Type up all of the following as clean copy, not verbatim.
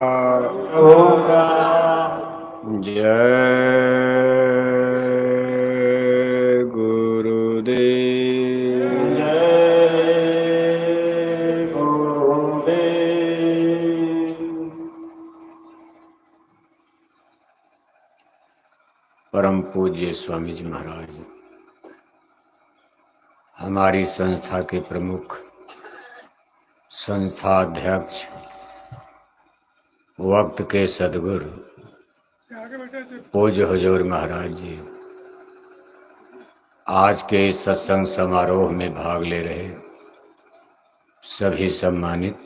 होगा। जय गुरुदेव। जय गुरुदेव। परम पूज्य स्वामी जी महाराज, हमारी संस्था के प्रमुख, संस्था अध्यक्ष, वक्त के सदगुरु पूज्य हुजूर महाराज जी आज के इस सत्संग समारोह में भाग ले रहे सभी सम्मानित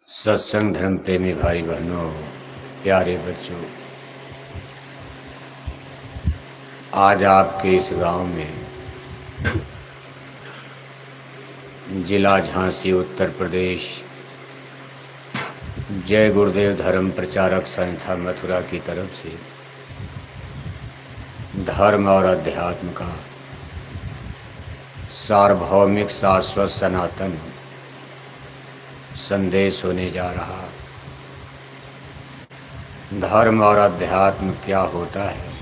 सत्संग धर्म प्रेमी भाई बहनों, प्यारे बच्चों, आज आपके इस गांव में जिला झांसी उत्तर प्रदेश जय गुरुदेव धर्म प्रचारक संस्था मथुरा की तरफ से धर्म और अध्यात्म का सार्वभौमिक शाश्वत सनातन संदेश होने जा रहा। धर्म और अध्यात्म क्या होता है,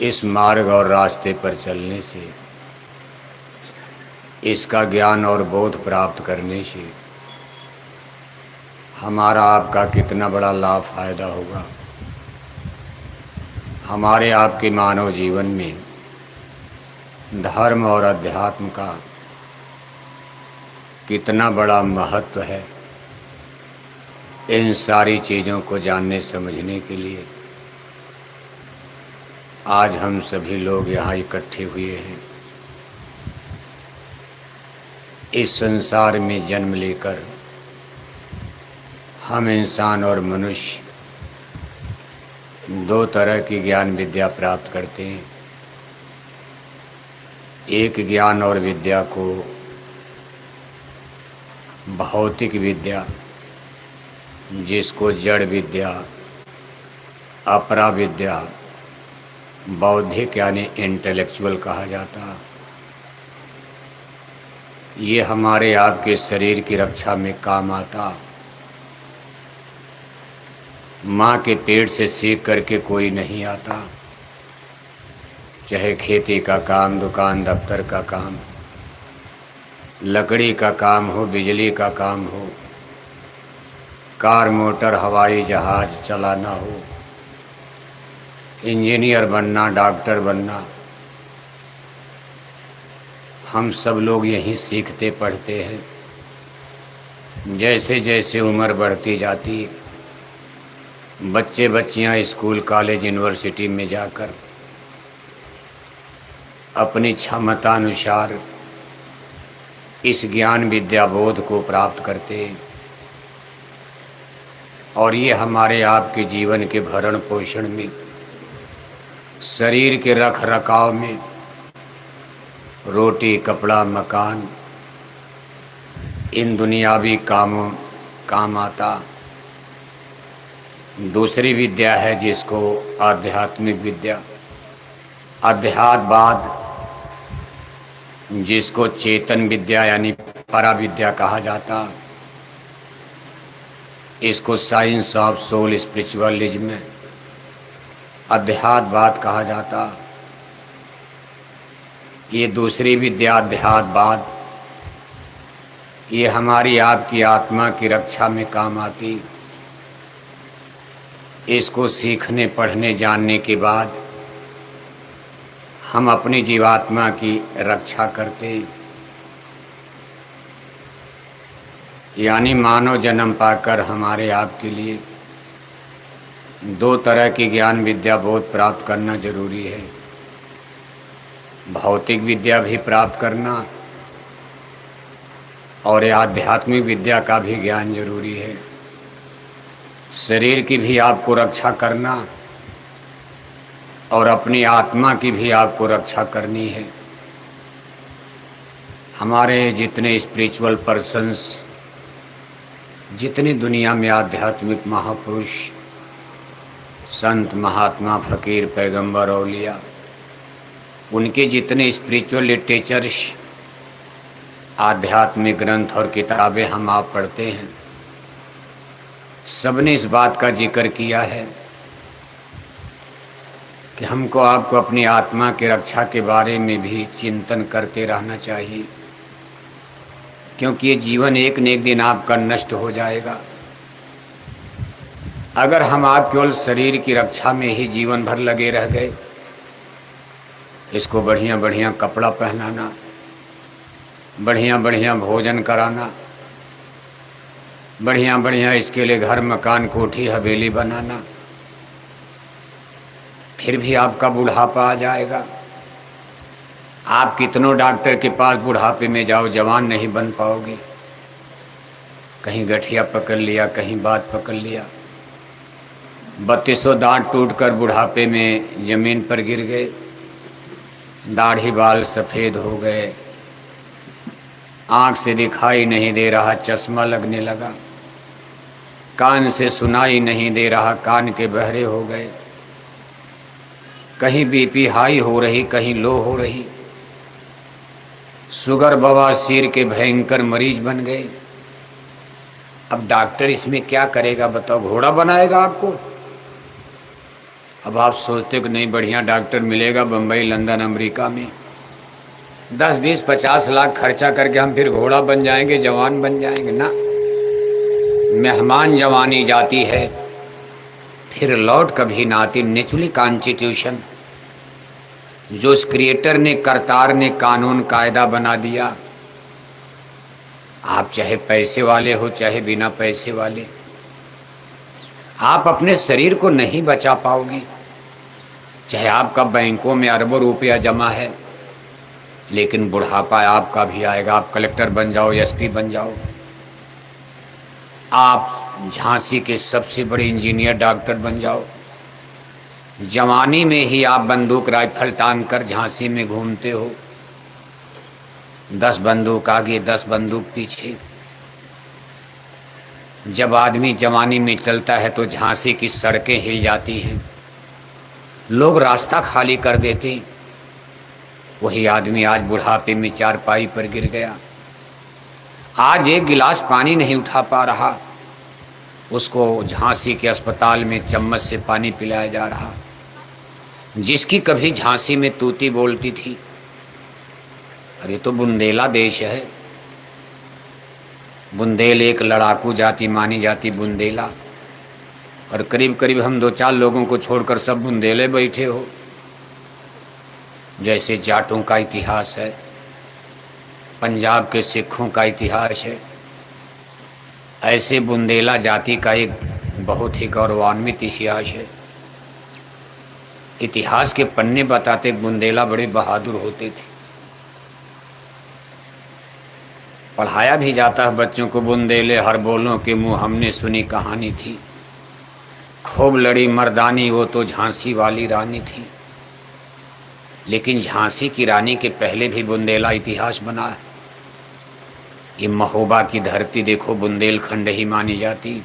इस मार्ग और रास्ते पर चलने से, इसका ज्ञान और बोध प्राप्त करने से हमारा आपका कितना बड़ा लाभ फायदा होगा। हमारे आपके मानव जीवन में धर्म और अध्यात्म का कितना बड़ा महत्व है, इन सारी चीज़ों को जानने समझने के लिए आज हम सभी लोग यहाँ इकट्ठे हुए हैं। इस संसार में जन्म लेकर हम इंसान और मनुष्य दो तरह की ज्ञान विद्या प्राप्त करते हैं। एक ज्ञान और विद्या को भौतिक विद्या, जिसको जड़ विद्या, अपरा विद्या, बौद्धिक यानी इंटेलेक्चुअल कहा जाता। ये हमारे आपके शरीर की रक्षा में काम आता। माँ के पेट से सीख करके कोई नहीं आता, चाहे खेती का काम, दुकान दफ्तर का काम, लकड़ी का काम हो, बिजली का काम हो, कार मोटर हवाई जहाज चलाना हो, इंजीनियर बनना, डॉक्टर बनना, हम सब लोग यहीं सीखते पढ़ते हैं। जैसे जैसे उम्र बढ़ती जाती, बच्चे बच्चियां स्कूल कॉलेज यूनिवर्सिटी में जाकर अपनी क्षमतानुसार इस ज्ञान विद्या बोध को प्राप्त करते हैं और ये हमारे आपके जीवन के भरण पोषण में, शरीर के रख रखाव में, रोटी कपड़ा मकान, इन दुनियावी कामों काम आता। दूसरी विद्या है जिसको आध्यात्मिक विद्या, अध्यात्मवाद, जिसको चेतन विद्या यानी परा विद्या कहा जाता। इसको साइंस ऑफ सोल स्पिरिचुअलिज्म, अध्यात्मवाद कहा जाता। ये दूसरी विद्या अध्यात्मवाद, ये हमारी आपकी आत्मा की रक्षा में काम आती। इसको सीखने पढ़ने जानने के बाद हम अपनी जीवात्मा की रक्षा करते, यानी मानव जन्म पाकर हमारे आपके लिए दो तरह की ज्ञान विद्या बोध प्राप्त करना जरूरी है। भौतिक विद्या भी प्राप्त करना और आध्यात्मिक विद्या का भी ज्ञान जरूरी है। शरीर की भी आपको रक्षा करना और अपनी आत्मा की भी आपको रक्षा करनी है। हमारे जितने स्पिरिचुअल पर्सन्स, जितनी दुनिया में आध्यात्मिक महापुरुष, संत महात्मा फकीर पैगंबर औलिया, उनके जितने स्पिरिचुअल लिटरेचर्स आध्यात्मिक ग्रंथ और किताबें हम आप पढ़ते हैं, सबने इस बात का जिक्र किया है कि हमको आपको अपनी आत्मा की रक्षा के बारे में भी चिंतन करते रहना चाहिए, क्योंकि ये जीवन एक न एक दिन आपका नष्ट हो जाएगा। अगर हम आप केवल शरीर की रक्षा में ही जीवन भर लगे रह गए, इसको बढ़िया बढ़िया कपड़ा पहनाना, बढ़िया बढ़िया भोजन कराना, बढ़िया बढ़िया इसके लिए घर मकान कोठी हवेली बनाना, फिर भी आपका बुढ़ापा आ जाएगा। आप कितनों डॉक्टर के पास बुढ़ापे में जाओ, जवान नहीं बन पाओगे। कहीं गठिया पकड़ लिया, कहीं बात पकड़ लिया, 3200 दांत टूटकर बुढ़ापे में जमीन पर गिर गए, दाढ़ी बाल सफ़ेद हो गए, आँख से दिखाई नहीं दे रहा, चश्मा लगने लगा, कान से सुनाई नहीं दे रहा, कान के बहरे हो गए, कहीं बीपी हाई हो रही, कहीं लो हो रही, शुगर बवासीर के भयंकर मरीज बन गए। अब डॉक्टर इसमें क्या करेगा बताओ? घोड़ा बनाएगा आपको? अब आप सोचते कि नहीं बढ़िया डॉक्टर मिलेगा बम्बई, लंदन, अमेरिका में, 10, 20, 50 लाख खर्चा करके हम फिर घोड़ा बन जाएंगे, जवान बन जाएंगे? ना, मेहमान जवानी जाती है फिर लौट कभी ना आती। नेचुरली कॉन्स्टिट्यूशन जो उस क्रिएटर ने, करतार ने कानून कायदा बना दिया, आप चाहे पैसे वाले हो चाहे बिना पैसे वाले, आप अपने शरीर को नहीं बचा पाओगे। चाहे आपका बैंकों में अरबों रुपया जमा है, लेकिन बुढ़ापा आपका भी आएगा। आप कलेक्टर बन जाओ, एसपी बन जाओ, आप झांसी के सबसे बड़े इंजीनियर डॉक्टर बन जाओ, जवानी में ही आप बंदूक राइफल टांग कर झांसी में घूमते हो, 10 बंदूक आगे 10 बंदूक पीछे। जब आदमी जवानी में चलता है तो झांसी की सड़कें हिल जाती हैं, लोग रास्ता खाली कर देते। वही आदमी आज बुढ़ापे में चारपाई पर गिर गया, आज एक गिलास पानी नहीं उठा पा रहा, उसको झांसी के अस्पताल में चम्मच से पानी पिलाया जा रहा। जिसकी कभी झांसी में तूती बोलती थी, अरे तो बुंदेला देश है, बुंदेल एक लड़ाकू जाति मानी जाती बुंदेला, और करीब करीब हम 2-4 लोगों को छोड़कर सब बुंदेले बैठे हो। जैसे जाटों का इतिहास है, पंजाब के सिखों का इतिहास है, ऐसे बुंदेला जाति का एक बहुत ही गौरवान्वित इतिहास है। इतिहास के पन्ने बताते बुंदेला बड़े बहादुर होते थे। पढ़ाया भी जाता है बच्चों को, बुंदेले हर बोलों के मुँह हमने सुनी कहानी थी, खूब लड़ी मर्दानी वो तो झांसी वाली रानी थी। लेकिन झांसी की रानी के पहले भी बुंदेला इतिहास बना है। ये महोबा की धरती देखो, बुंदेलखंड ही मानी जाती।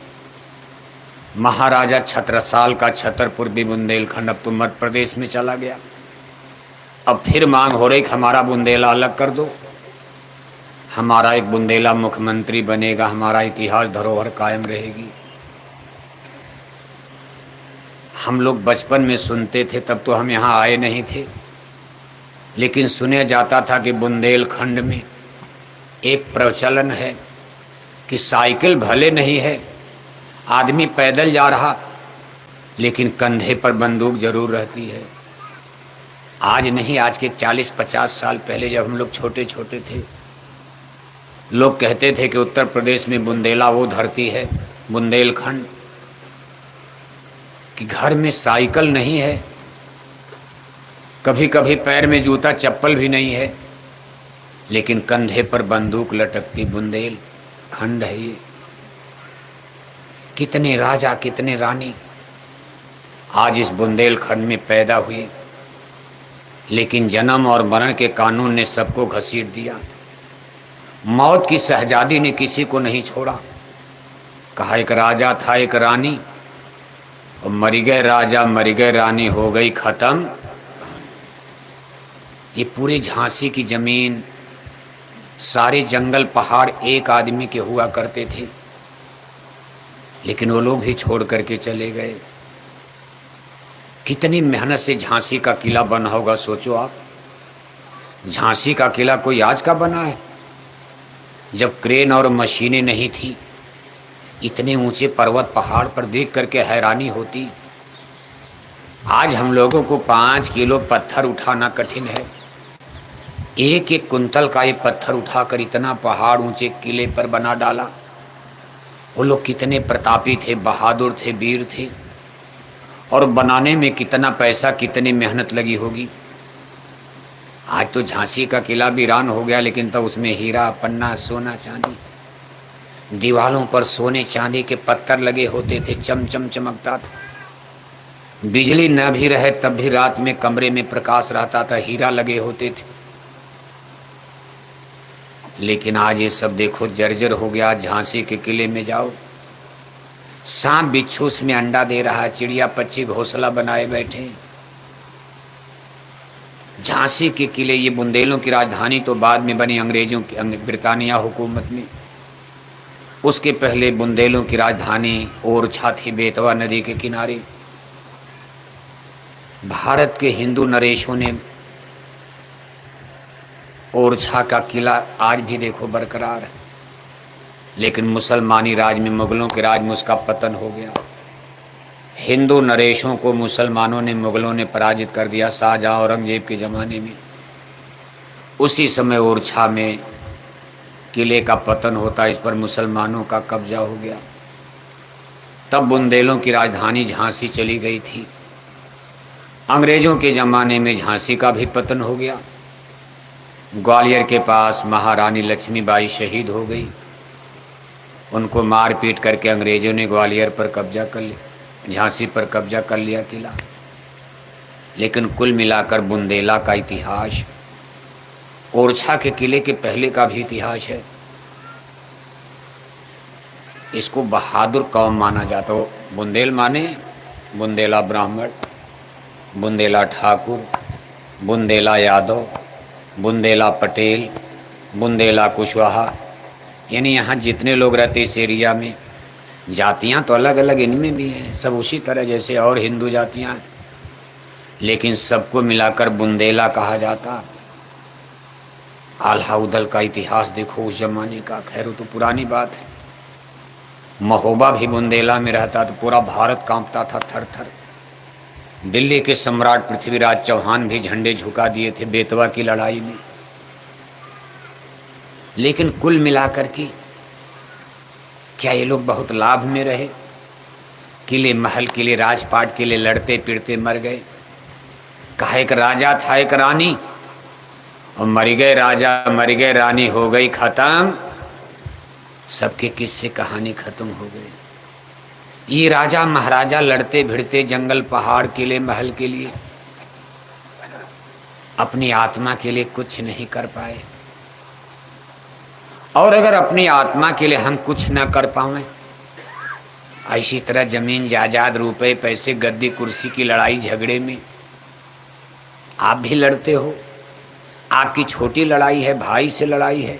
महाराजा छत्रसाल का छतरपुर भी बुंदेलखंड, अब तो मध्य प्रदेश में चला गया। अब फिर मांग हो रही कि हमारा बुंदेला अलग कर दो, हमारा एक बुंदेला मुख्यमंत्री बनेगा, हमारा इतिहास धरोहर कायम रहेगी। हम लोग बचपन में सुनते थे, तब तो हम यहाँ आए नहीं थे, लेकिन सुने जाता था कि बुंदेलखंड में एक प्रचलन है कि साइकिल भले नहीं है, आदमी पैदल जा रहा, लेकिन कंधे पर बंदूक जरूर रहती है। आज नहीं, आज के 40-50 साल पहले जब हम लोग छोटे छोटे थे, लोग कहते थे कि उत्तर प्रदेश में बुंदेला वो धरती है, बुंदेलखंड, कि घर में साइकिल नहीं है, कभी कभी पैर में जूता चप्पल भी नहीं है, लेकिन कंधे पर बंदूक लटकती बुंदेलखंड है ये। कितने राजा कितने रानी आज इस बुंदेलखंड में पैदा हुए, लेकिन जन्म और मरण के कानून ने सबको घसीट दिया। मौत की शहजादी ने किसी को नहीं छोड़ा। कहा एक राजा था एक रानी, और मर गए राजा मर गए रानी, हो गई खत्म। ये पूरी झांसी की जमीन सारे जंगल पहाड़ एक आदमी के हुआ करते थे, लेकिन वो लोग भी छोड़ करके चले गए। कितनी मेहनत से झांसी का किला बना होगा, सोचो आप। झांसी का किला कोई आज का बना है? जब क्रेन और मशीनें नहीं थी, इतने ऊंचे पर्वत पहाड़ पर देख करके हैरानी होती। आज हम लोगों को 5 किलो पत्थर उठाना कठिन है। एक एक कुंतल का ये पत्थर उठाकर इतना पहाड़ ऊंचे किले पर बना डाला। वो लोग कितने प्रतापी थे, बहादुर थे, वीर थे, और बनाने में कितना पैसा, कितनी मेहनत लगी होगी। आज तो झांसी का किला वीरान हो गया, लेकिन तब उसमें हीरा पन्ना, सोना चांदी, दीवारों पर सोने चांदी के पत्थर लगे होते थे, चमचम चमकता था। बिजली न भी रहे तब भी रात में कमरे में प्रकाश रहता था, हीरा लगे होते थे। लेकिन आज ये सब देखो जर्जर हो गया। झांसी के किले में जाओ, सांप बिच्छू उसमें अंडा दे रहा है, चिड़िया पक्षी घोंसला बनाए बैठे। झांसी के किले, ये बुंदेलों की राजधानी तो बाद में बनी अंग्रेजों की, ब्रिटानिया हुकूमत में। उसके पहले बुंदेलों की राजधानी ओरछा थी, बेतवा नदी के किनारे। भारत के हिंदू नरेशों ने ओरछा का किला आज भी देखो बरकरार है, लेकिन मुसलमानी राज में, मुगलों के राज में उसका पतन हो गया। हिंदू नरेशों को मुसलमानों ने, मुगलों ने पराजित कर दिया शाहजहां औरंगजेब के ज़माने में। उसी समय ओरछा में किले का पतन होता, इस पर मुसलमानों का कब्जा हो गया। तब बुंदेलों की राजधानी झांसी चली गई थी। अंग्रेजों के ज़माने में झांसी का भी पतन हो गया। ग्वालियर के पास महारानी लक्ष्मीबाई शहीद हो गई। उनको मार पीट करके अंग्रेजों ने ग्वालियर पर कब्जा कर लिया, झांसी पर कब्जा कर लिया किला। लेकिन कुल मिलाकर बुंदेला का इतिहास, ओरछा के किले के पहले का भी इतिहास है। इसको बहादुर कौम माना जाता हो। बुंदेल माने बुंदेला ब्राह्मण, बुंदेला ठाकुर, बुंदेला यादव, बुंदेला पटेल, बुंदेला कुशवाहा, यानी यहाँ जितने लोग रहते इस एरिया में, जातियाँ तो अलग अलग इनमें भी हैं, सब उसी तरह जैसे और हिंदू जातियाँ, लेकिन सबको मिलाकर बुंदेला कहा जाता। आल्हा उदल का इतिहास देखो उस जमाने का, खैर तो पुरानी बात है। महोबा भी बुंदेला में रहता तो पूरा भारत कांपता था थर थर। दिल्ली के सम्राट पृथ्वीराज चौहान भी झंडे झुका दिए थे बेतवा की लड़ाई में। लेकिन कुल मिलाकर के क्या ये लोग बहुत लाभ में रहे? किले महल के लिए, राजपाट के लिए लड़ते पिड़ते मर गए। कहा एक राजा था, एक रानी, और मर गए राजा, मर गए रानी, हो गई खत्म। सबके किस्से कहानी खत्म हो गए। ये राजा महाराजा लड़ते भिड़ते जंगल पहाड़ किले महल के लिए, अपनी आत्मा के लिए कुछ नहीं कर पाए। और अगर अपनी आत्मा के लिए हम कुछ न कर पाए, इसी तरह जमीन जायदाद, रुपए पैसे, गद्दी कुर्सी की लड़ाई झगड़े में आप भी लड़ते हो। आपकी छोटी लड़ाई है, भाई से लड़ाई है,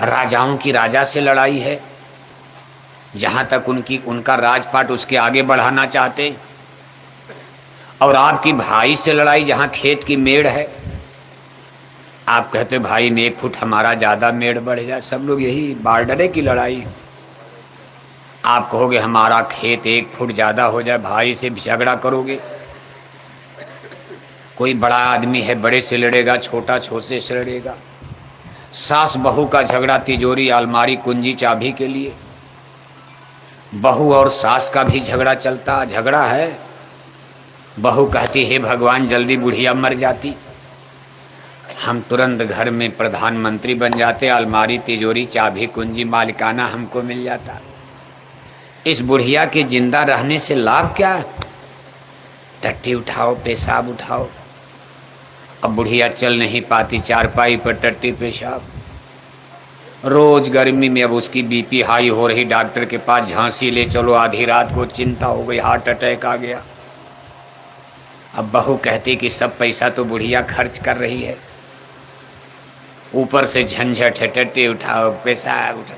राजाओं की राजा से लड़ाई है, जहाँ तक उनका राजपाट उसके आगे बढ़ाना चाहते, और आपकी भाई से लड़ाई जहाँ खेत की मेड़ है। आप कहते हो भाई में 1 फुट हमारा ज़्यादा मेड़ बढ़ जाए। सब लोग यही बार्डरे की लड़ाई। आप कहोगे हमारा खेत 1 फुट ज़्यादा हो जाए, भाई से झगड़ा करोगे। कोई बड़ा आदमी है, बड़े से लड़ेगा, छोटा छोटे से लड़ेगा। सास बहू का झगड़ा तिजोरी, अलमारी, कुंजी, चाबी के लिए। बहू और सास का भी झगड़ा चलता, झगड़ा है। बहू कहती है भगवान जल्दी बुढ़िया मर जाती, हम तुरंत घर में प्रधानमंत्री बन जाते, अलमारी, तिजोरी, चाबी, कुंजी, मालिकाना हमको मिल जाता। इस बुढ़िया के जिंदा रहने से लाभ क्या? टट्टी उठाओ, पेशाब उठाओ। अब बुढ़िया चल नहीं पाती, चारपाई पर टट्टी पेशाब। रोज गर्मी में अब उसकी बीपी हाई हो रही, डॉक्टर के पास झांसी ले चलो, आधी रात को चिंता हो गई, हार्ट अटैक आ गया। अब बहू कहती कि सब पैसा तो बुढ़िया खर्च कर रही है। ऊपर से झंझट है, टट्टी उठाओ, पेशाब उठाओ,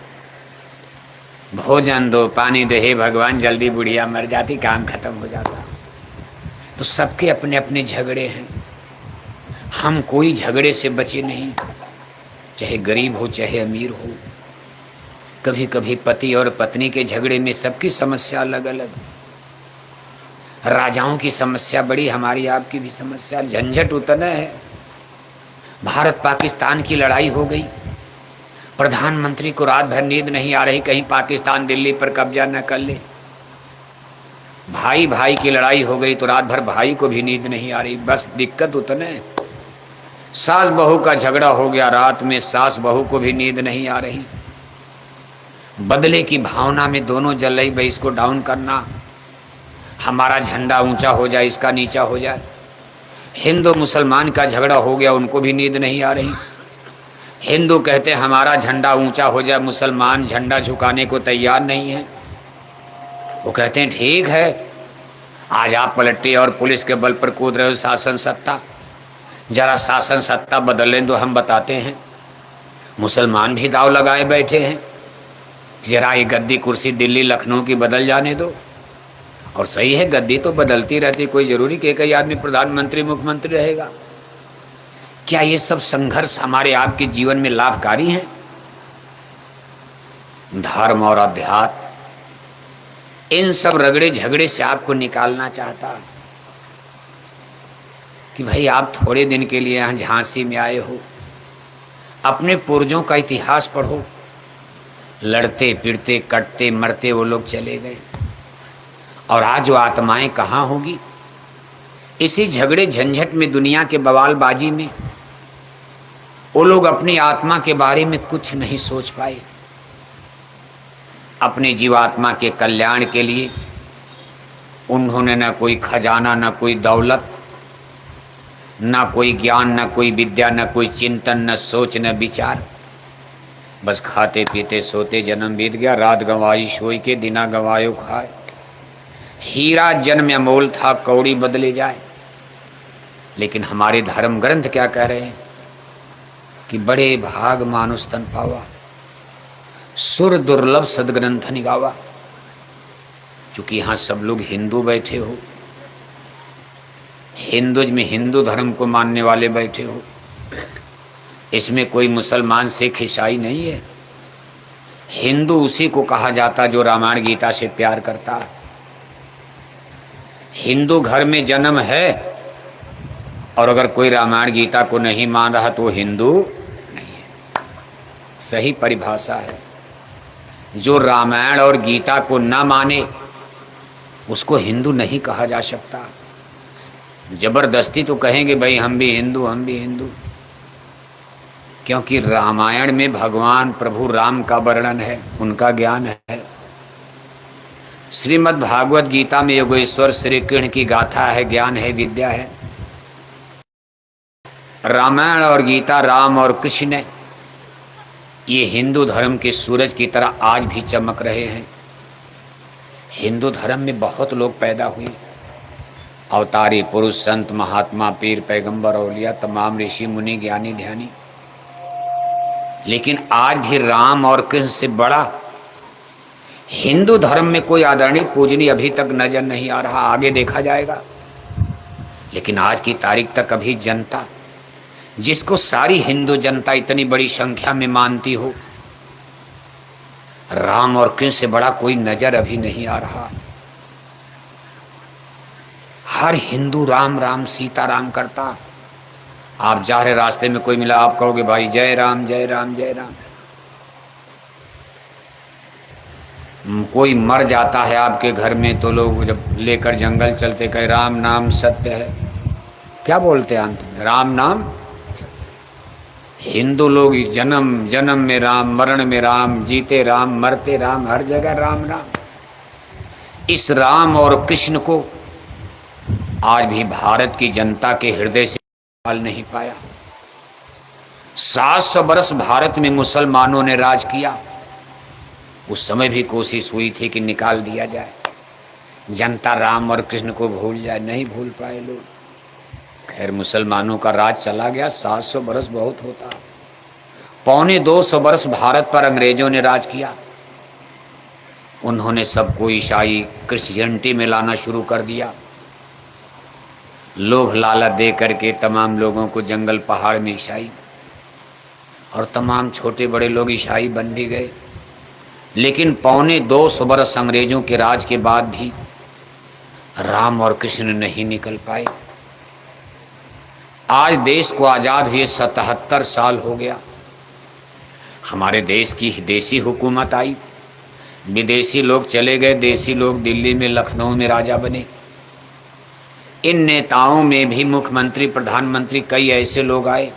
भोजन दो, पानी दो, हे भगवान जल्दी बुढ़िया मर जाती, काम खत्म हो जाता। तो सबके अपने अपने झगड़े हैं, हम कोई झगड़े से बचे नहीं, चाहे गरीब हो चाहे अमीर हो। कभी कभी पति और पत्नी के झगड़े में सबकी समस्या अलग अलग, राजाओं की समस्या बड़ी, हमारी आपकी भी समस्या, झंझट उतना है। भारत पाकिस्तान की लड़ाई हो गई, प्रधानमंत्री को रात भर नींद नहीं आ रही, कहीं पाकिस्तान दिल्ली पर कब्जा न कर ले। भाई भाई की लड़ाई हो गई तो रात भर भाई को भी नींद नहीं आ रही। बस दिक्कत उतने है। सास बहू का झगड़ा हो गया, रात में सास बहू को भी नींद नहीं आ रही, बदले की भावना में दोनों जल रही, भाई इसको डाउन करना, हमारा झंडा ऊंचा हो जाए इसका नीचा हो जाए। हिंदू मुसलमान का झगड़ा हो गया, उनको भी नींद नहीं आ रही। हिंदू कहते हमारा झंडा ऊंचा हो जाए, मुसलमान झंडा झुकाने को तैयार नहीं है। वो कहते हैं ठीक है, आज आप पलटे और पुलिस के बल पर कूद रहे हो शासन सत्ता, जरा शासन सत्ता बदलें तो हम बताते हैं। मुसलमान भी दाव लगाए बैठे हैं, जरा ये गद्दी कुर्सी दिल्ली लखनऊ की बदल जाने दो। और सही है, गद्दी तो बदलती रहती, कोई जरूरी कि कई आदमी प्रधानमंत्री मुख्यमंत्री रहेगा। क्या ये सब संघर्ष हमारे आपके जीवन में लाभकारी हैं? धर्म और अध्यात्म इन सब रगड़े झगड़े से आपको निकालना चाहता कि भाई आप थोड़े दिन के लिए यहाँ झांसी में आए हो, अपने पूर्वजों का इतिहास पढ़ो। लड़ते पिटते कटते मरते वो लोग चले गए, और आज वो आत्माएं कहाँ होगी? इसी झगड़े झंझट में, दुनिया के बवालबाजी में वो लोग अपनी आत्मा के बारे में कुछ नहीं सोच पाए। अपने जीवात्मा के कल्याण के लिए उन्होंने न कोई खजाना, न कोई दौलत, न कोई ज्ञान, न कोई विद्या, न कोई चिंतन, न सोच, न विचार, बस खाते पीते सोते जन्म बीत गया, रात गंवाई सोई के, दिना गंवायो खाए। हीरा जन्म अमोल था, कौड़ी बदले जाए। लेकिन हमारे धर्म ग्रंथ क्या कह रहे हैं कि बड़े भाग मानुष तन पावा, सुर दुर्लभ सदग्रंथ निगावा। चूंकि यहाँ सब लोग हिंदू बैठे हो, हिंदुज में हिंदू धर्म को मानने वाले बैठे हो, इसमें कोई मुसलमान सिख ईसाई नहीं है। हिंदू उसी को कहा जाता जो रामायण गीता से प्यार करता है। हिंदू घर में जन्म है, और अगर कोई रामायण गीता को नहीं मान रहा तो हिंदू नहीं है। सही परिभाषा है। जो रामायण और गीता को न माने उसको हिंदू नहीं कहा जा सकता। जबरदस्ती तो कहेंगे भाई हम भी हिंदू, हम भी हिंदू, क्योंकि रामायण में भगवान प्रभु राम का वर्णन है, उनका ज्ञान है। श्रीमद् भागवत गीता में योगेश्वर श्री कृष्ण की गाथा है, ज्ञान है, विद्या है। रामायण और गीता, राम और कृष्ण, ये हिंदू धर्म के सूरज की तरह आज भी चमक रहे हैं। हिंदू धर्म में बहुत लोग पैदा हुए, अवतारी पुरुष, संत, महात्मा, पीर, पैगंबर, औलिया, तमाम ऋषि मुनि, ज्ञानी ध्यानी। लेकिन आज भी राम और कृष्ण से बड़ा हिंदू धर्म में कोई आदरणीय पूजनीय अभी तक नजर नहीं आ रहा। आगे देखा जाएगा। लेकिन आज की तारीख तक अभी जनता, जिसको सारी हिंदू जनता इतनी बड़ी संख्या में मानती हो, राम और कृष्ण से बड़ा कोई नजर अभी नहीं आ रहा। हर हिंदू राम राम सीता राम करता। आप जा रहे रास्ते में कोई मिला, आप कहोगे भाई जय राम जय राम जय राम। कोई मर जाता है आपके घर में तो लोग जब लेकर जंगल चलते कहे राम नाम सत्य है। क्या बोलते हैं अंत में? राम नाम। हिंदू लोग जन्म जन्म में राम, मरण में राम, जीते राम, मरते राम, हर जगह राम राम। इस राम और कृष्ण को आज भी भारत की जनता के हृदय से निकाल नहीं पाया। 700 वर्ष भारत में मुसलमानों ने राज किया। उस समय भी कोशिश हुई थी कि निकाल दिया जाए, जनता राम और कृष्ण को भूल जाए, नहीं भूल पाए लोग। खैर मुसलमानों का राज चला गया। 700 वर्ष बहुत होता। पौने 200 वर्ष भारत पर अंग्रेजों ने राज किया। उन्होंने सबको ईसाई क्रिश्चियनिटी में लाना शुरू कर दिया। लोभ लालच दे करके तमाम लोगों को जंगल पहाड़ में ईसाई, और तमाम छोटे बड़े लोग ईसाई बन भी गए। लेकिन पौने 200 वर्ष अंग्रेजों के राज के बाद भी राम और कृष्ण नहीं निकल पाए। आज देश को आज़ाद हुए 77 साल हो गया। हमारे देश की देसी हुकूमत आई, विदेशी लोग चले गए, देसी लोग दिल्ली में लखनऊ में राजा बने। इन नेताओं में भी मुख्यमंत्री प्रधानमंत्री कई ऐसे लोग आए,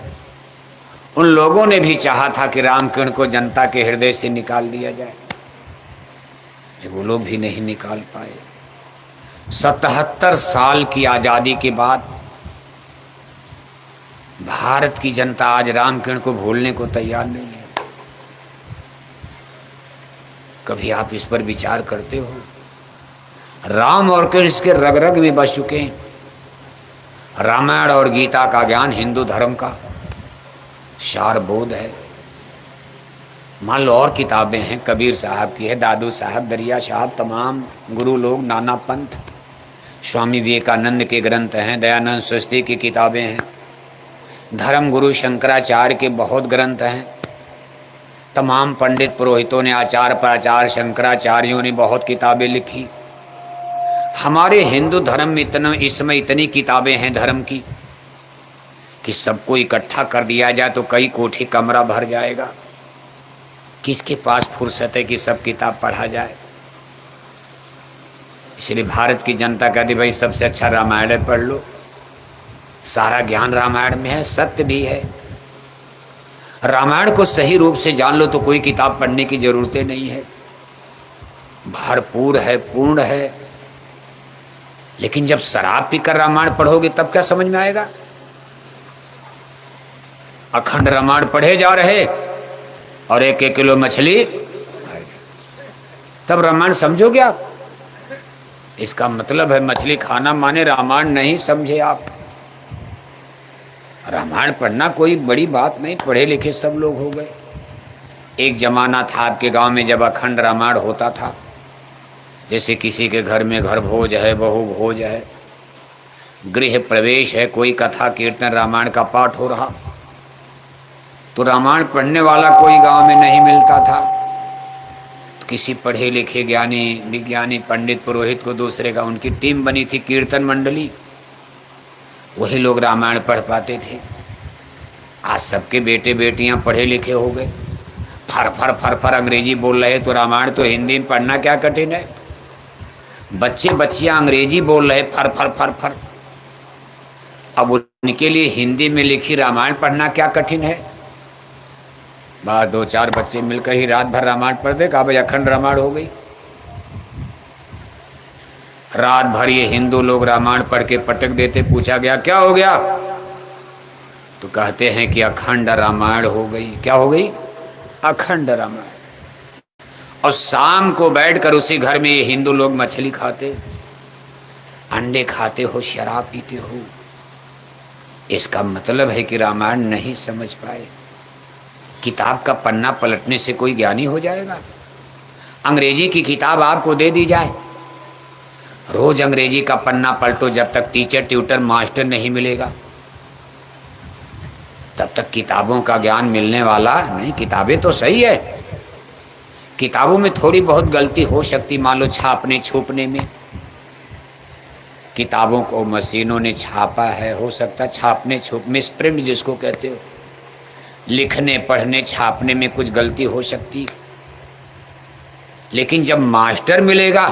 उन लोगों ने भी चाहा था कि रामकृष्ण को जनता के हृदय से निकाल दिया जाए, वो लोग भी नहीं निकाल पाए। 77 साल की आज़ादी के बाद भारत की जनता आज रामकृष्ण को भूलने को तैयार नहीं है। कभी आप इस पर विचार करते हो? राम और कृष्ण के रग रग में बस चुके हैं। रामायण और गीता का ज्ञान हिंदू धर्म का सारबोध है। मान लो और किताबें हैं, कबीर साहब की है, दादू साहब, दरिया साहब, तमाम गुरु लोग, नाना पंथ, स्वामी विवेकानंद के ग्रंथ हैं, दयानंद सरस्वती की किताबें हैं, धर्म गुरु शंकराचार्य के बहुत ग्रंथ हैं। तमाम पंडित पुरोहितों ने, आचार्य प्राचार्य शंकराचार्यों ने बहुत किताबें लिखी। हमारे हिंदू धर्म में इस समय इतनी किताबें हैं धर्म की कि सबको इकट्ठा कर दिया जाए तो कई कोठी कमरा भर जाएगा। किसके पास फुर्सत है कि सब किताब पढ़ा जाए? इसलिए भारत की जनता कहती भाई सबसे अच्छा रामायण पढ़ लो, सारा ज्ञान रामायण में है, सत्य भी है। रामायण को सही रूप से जान लो तो कोई किताब पढ़ने की जरूरत नहीं है, भरपूर है, पूर्ण है। लेकिन जब शराब पीकर रामायण पढ़ोगे तब क्या समझ में आएगा? अखंड रामायण पढ़े जा रहे और 1-1 किलो मछली, तब रामायण समझोगे आप? इसका मतलब है मछली खाना माने रामायण नहीं समझे आप। रामायण पढ़ना कोई बड़ी बात नहीं, पढ़े लिखे सब लोग हो गए। एक जमाना था आपके गांव में जब अखंड रामायण होता था, जैसे किसी के घर में घर भोज है, बहु भोज है, गृह प्रवेश है, कोई कथा कीर्तन रामायण का पाठ हो रहा, तो रामायण पढ़ने वाला कोई गांव में नहीं मिलता था। तो किसी पढ़े लिखे ज्ञानी विज्ञानी पंडित पुरोहित को दूसरे का, उनकी टीम बनी थी कीर्तन मंडली, वही लोग रामायण पढ़ पाते थे। आज सबके बेटे बेटियां पढ़े लिखे हो गए, फर फर फर फर अंग्रेजी बोल रहे, तो रामायण तो हिंदी में पढ़ना क्या कठिन है। बच्चे बच्चियां अंग्रेजी बोल रहे फर फर फर फर, अब उनके लिए हिंदी में लिखी रामायण पढ़ना क्या कठिन है। बस 2-4 बच्चे मिलकर ही रात भर रामायण पढ़ते, कहा भाई अखंड रामायण हो गई। रात भर ये हिंदू लोग रामायण पढ़ के पटक देते। पूछा गया क्या हो गया, तो कहते हैं कि अखंड रामायण हो गई। क्या हो गई? अखंड रामायण। और शाम को बैठकर उसी घर में ये हिंदू लोग मछली खाते, अंडे खाते हो, शराब पीते हो। इसका मतलब है कि रामायण नहीं समझ पाए। किताब का पन्ना पलटने से कोई ज्ञानी हो जाएगा? अंग्रेजी की किताब आपको दे दी जाए, रोज अंग्रेजी का पन्ना पलटो, जब तक टीचर ट्यूटर मास्टर नहीं मिलेगा तब तक किताबों का ज्ञान मिलने वाला नहीं। किताबें तो सही है, किताबों में थोड़ी बहुत गलती हो सकती, मान लो छापने छुपने में, किताबों को मशीनों ने छापा है, हो सकता छापने छुप में, प्रिंट जिसको कहते हो, लिखने पढ़ने छापने में कुछ गलती हो सकती। लेकिन जब मास्टर मिलेगा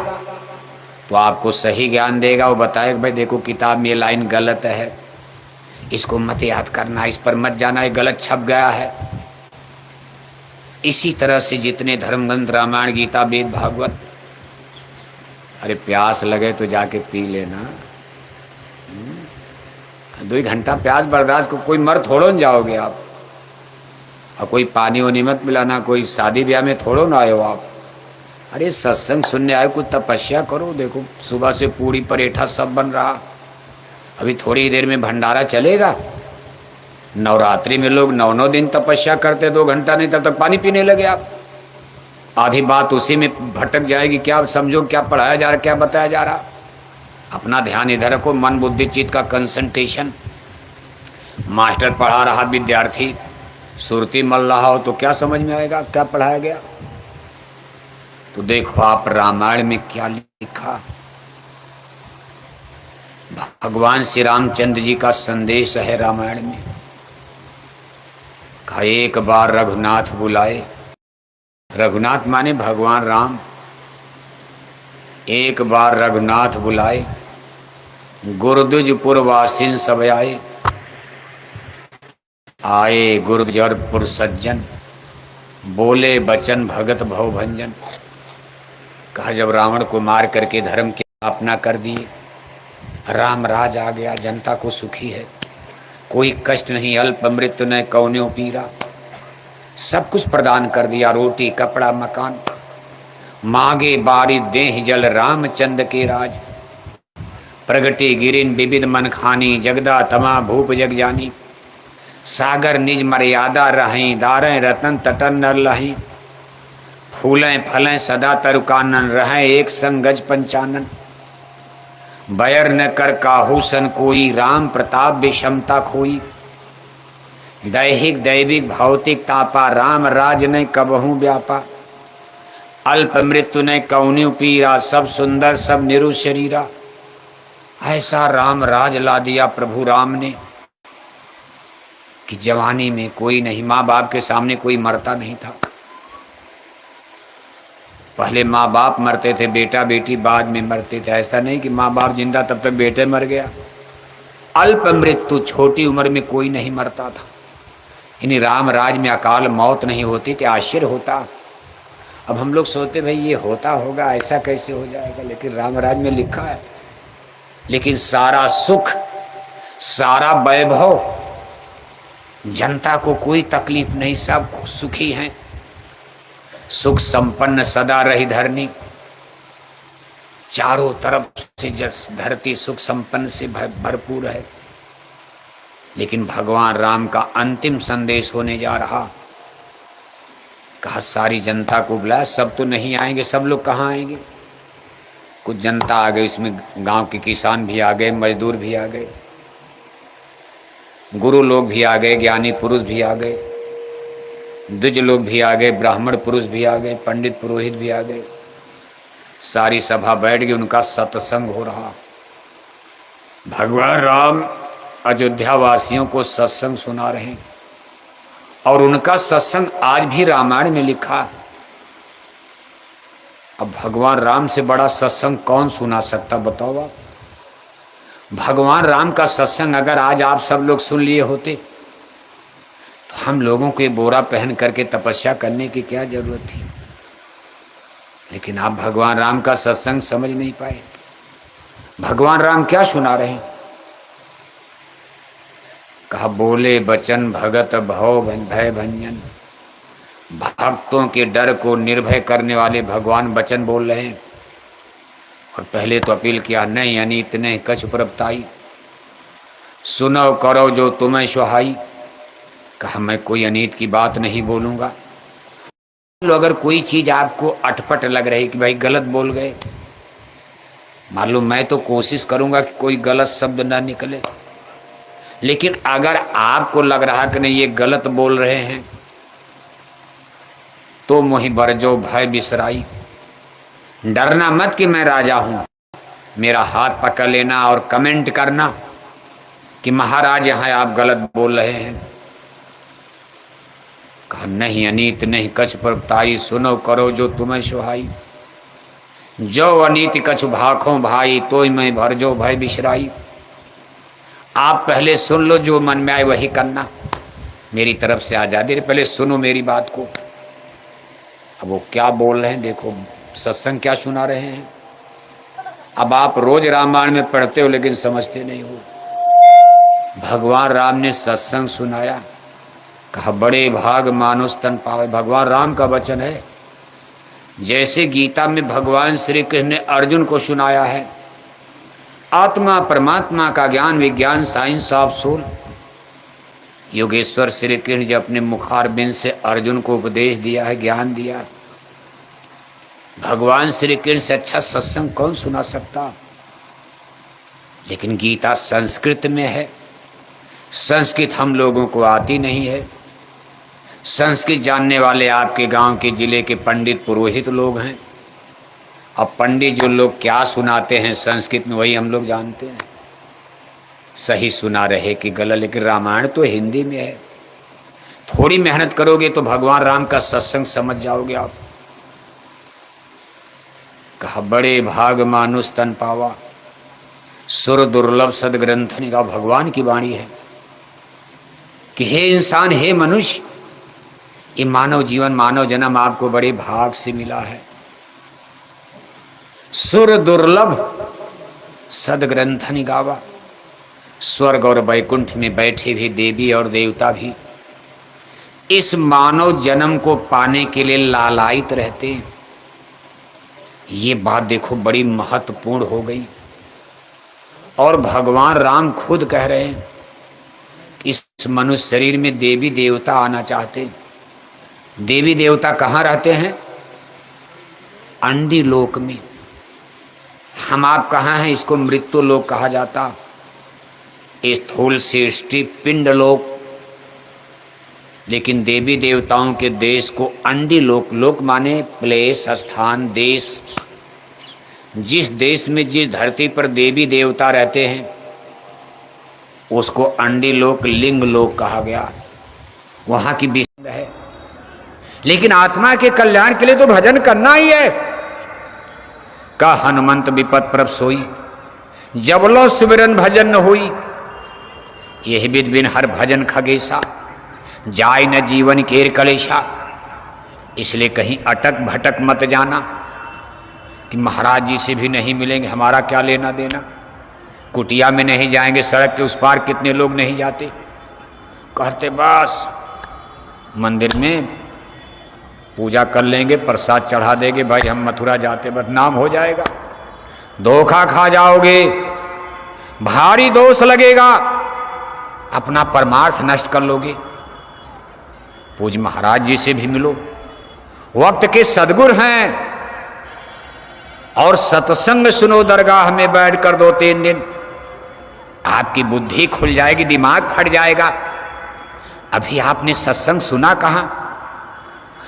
तो आपको सही ज्ञान देगा, वो बताएगा भाई देखो किताब में ये लाइन गलत है, इसको मत याद करना, इस पर मत जाना, ये गलत छप गया है। इसी तरह से जितने धर्म ग्रंथ रामायण गीता वेद भागवत, अरे प्यास लगे तो जाके पी लेना, 2 घंटा प्यास बर्दाश्त को, कोई मर थोड़ो न जाओगे आप। और कोई पानी वानी मत पिलाना, कोई शादी ब्याह में थोड़ो ना आए हो आप। अरे सत्संग सुनने आए, कुछ तपस्या करो। देखो सुबह से पूड़ी परेठा सब बन रहा, अभी थोड़ी देर में भंडारा चलेगा। नवरात्रि में लोग 9 दिन तपस्या करते, 2 घंटा नहीं, तब तक पानी पीने लगे आप। आधी बात उसी में भटक जाएगी। क्या समझो क्या पढ़ाया जा रहा, क्या बताया जा रहा। अपना ध्यान इधर रखो, मन बुद्धि चित्त का कंसंट्रेशन। मास्टर पढ़ा रहा, विद्यार्थी सुरती मल रहा हो तो क्या समझ में आएगा क्या पढ़ाया गया। तो देखो आप रामायण में क्या लिखा। भगवान श्री रामचंद्र जी का संदेश है रामायण में। कहा एक बार रघुनाथ बुलाए, रघुनाथ माने भगवान राम। एक बार रघुनाथ बुलाए, गुरुद्वारपुर वासिन सब आए। आए गुरुद्वारपुर सज्जन, बोले बचन भगत भव भंजन। कहा जब रावण को मार करके धर्म के अपना कर दिए, राम राज आ गया, जनता को सुखी है, कोई कष्ट नहीं, अल्प मृत्यु न कौन्यो पीरा, सब कुछ प्रदान कर दिया, रोटी कपड़ा मकान। मांगे बारी देह जल रामचंद्र के राज, प्रगति गिरिन विविध मन खानी, जगदा तमा भूप जग जानी। सागर निज मर्यादा रहें, दारें रतन तटन न लहें, फूलें फलें सदा तरुकानन, रहें एक संग गज पंचानन। बैर न कर काहू सन कोई, राम प्रताप विषमता खोई। दैहिक दैविक भौतिक तापा, राम राज ने कबहू व्यापा। अल्प मृत्यु ने कौन्यू पीरा, सब सुंदर सब निरु शरीरा। ऐसा राम राज ला दिया प्रभु राम ने कि जवानी में कोई नहीं, माँ बाप के सामने कोई मरता नहीं था। पहले माँ बाप मरते थे, बेटा बेटी बाद में मरते थे। ऐसा नहीं कि माँ बाप जिंदा तब तक बेटे मर गया। अल्प मृत्यु, छोटी उम्र में कोई नहीं मरता था। यानी राम राज में अकाल मौत नहीं होती थी, आश्चर्य होता। अब हम लोग सोचते भाई ये होता होगा, ऐसा कैसे हो जाएगा, लेकिन राम राज में लिखा है। लेकिन सारा सुख सारा वैभव, जनता को कोई तकलीफ नहीं, सब सुखी हैं। सुख संपन्न सदा रही धरनी, चारों तरफ से धरती सुख संपन्न से भरपूर है। लेकिन भगवान राम का अंतिम संदेश होने जा रहा। कहा सारी जनता को बुलाया, सब तो नहीं आएंगे, सब लोग कहाँ आएंगे। कुछ जनता आ गई, इसमें गांव के किसान भी आ गए, मजदूर भी आ गए, गुरु लोग भी आ गए, ज्ञानी पुरुष भी आ गए, द्विज लोग भी आ गए, ब्राह्मण पुरुष भी आ गए, पंडित पुरोहित भी आ गए। सारी सभा बैठ गई, उनका सत्संग हो रहा। भगवान राम अयोध्या वासियों को सत्संग सुना रहे हैं और उनका सत्संग आज भी रामायण में लिखा। अब भगवान राम से बड़ा सत्संग कौन सुना सकता, बताओ आप। भगवान राम का सत्संग अगर आज आप सब लोग सुन लिए होते तो हम लोगों को ये बोरा पहन करके तपस्या करने की क्या जरूरत थी। लेकिन आप भगवान राम का सत्संग समझ नहीं पाए। भगवान राम क्या सुना रहे हैं। कहा बोले बचन भगत भव भय भंजन। भक्तों के डर को निर्भय करने वाले भगवान वचन बोल रहे हैं। और पहले तो अपील किया, नहीं अनीत नहीं कछ प्रपताई, सुनो करो जो तुम्हें सुहाई। कहा मैं कोई अनीत की बात नहीं बोलूंगा। अगर कोई चीज आपको अटपट लग रही कि भाई गलत बोल गए, मालूम मैं तो कोशिश करूंगा कि कोई गलत शब्द ना निकले। लेकिन अगर आपको लग रहा कि नहीं ये गलत बोल रहे हैं तो मोहि बरजो भय बिसराई। डरना मत कि मैं राजा हूं, मेरा हाथ पकड़ लेना और कमेंट करना कि महाराज यहां आप गलत बोल रहे हैं। कहा नहीं अनीत नहीं कछ प्रपताई, सुनो करो जो तुम्हें सुहाई। जो अनीति कछु भाखों भाई, तो मैं भर जो भय बिसराई। आप पहले सुन लो, जो मन में आए वही करना। मेरी तरफ से आजादी, पहले सुनो मेरी बात को। अब वो क्या बोल रहे हैं देखो, सत्संग क्या सुना रहे हैं। अब आप रोज रामायण में पढ़ते हो लेकिन समझते नहीं हो। भगवान राम ने सत्संग सुनाया। कहा बड़े भाग मानुष तन पावे। भगवान राम का वचन है। जैसे गीता में भगवान श्री कृष्ण ने अर्जुन को सुनाया है, आत्मा परमात्मा का ज्ञान विज्ञान science of soul, Yogeshwar Shri Krishna ji अपने मुखारबिंद से अर्जुन को उपदेश दिया है, ज्ञान दिया है। भगवान श्री कृष्ण से अच्छा सत्संग कौन सुना सकता। लेकिन गीता संस्कृत में है, संस्कृत हम लोगों को आती नहीं है। संस्कृत जानने वाले आपके गांव के जिले के पंडित पुरोहित लोग हैं। अब पंडित जो लोग क्या सुनाते हैं संस्कृत में वही हम लोग जानते हैं, सही सुना रहे कि गलत। लेकिन रामायण तो हिंदी में है, थोड़ी मेहनत करोगे तो भगवान राम का सत्संग समझ जाओगे आप। कहा बड़े भाग मानुष तन पावा, सुर दुर्लभ सदग्रंथ निगाह। भगवान की वाणी है कि हे इंसान, हे मनुष्य, ये मानव जीवन, मानव जन्म आपको बड़े भाग से मिला है। सुर दुर्लभ सदग्रंथ निगावा। स्वर्ग और वैकुंठ में बैठे भी देवी और देवता भी इस मानव जन्म को पाने के लिए लालायित रहते हैं। ये बात देखो बड़ी महत्वपूर्ण हो गई। और भगवान राम खुद कह रहे हैं कि इस मनुष्य शरीर में देवी देवता आना चाहते हैं। देवी देवता कहाँ रहते हैं? अंडी लोक में। हम आप कहाँ हैं? इसको मृत्यु लोक कहा जाता, स्थूल सृष्टि पिंड लोक। लेकिन देवी देवताओं के देश को अंडी लोक, लोक माने प्लेस, स्थान, देश। जिस देश में जिस धरती पर देवी देवता रहते हैं उसको अंडी लोक, लिंग लोक कहा गया। वहां की विषय है। लेकिन आत्मा के कल्याण के लिए तो भजन करना ही है। का हनुमंत विपत प्रभ सोई, जब लो सुमिरन भजन न हुई। यही विद बिन हर भजन खगेशा, जाय न जीवन केर कलेशा। इसलिए कहीं अटक भटक मत जाना कि महाराज जी से भी नहीं मिलेंगे, हमारा क्या लेना देना। कुटिया में नहीं जाएंगे, सड़क के उस पार कितने लोग नहीं जाते। कहते बस मंदिर में पूजा कर लेंगे, प्रसाद चढ़ा देंगे, भाई हम मथुरा जाते, बस नाम हो जाएगा। धोखा खा जाओगे, भारी दोष लगेगा, अपना परमार्थ नष्ट कर लोगे। पूज महाराज जी से भी मिलो, वक्त के सदगुरु हैं। और सत्संग सुनो दरगाह में बैठ कर 2-3 दिन, आपकी बुद्धि खुल जाएगी, दिमाग फट जाएगा। अभी आपने सत्संग सुना कहाँ?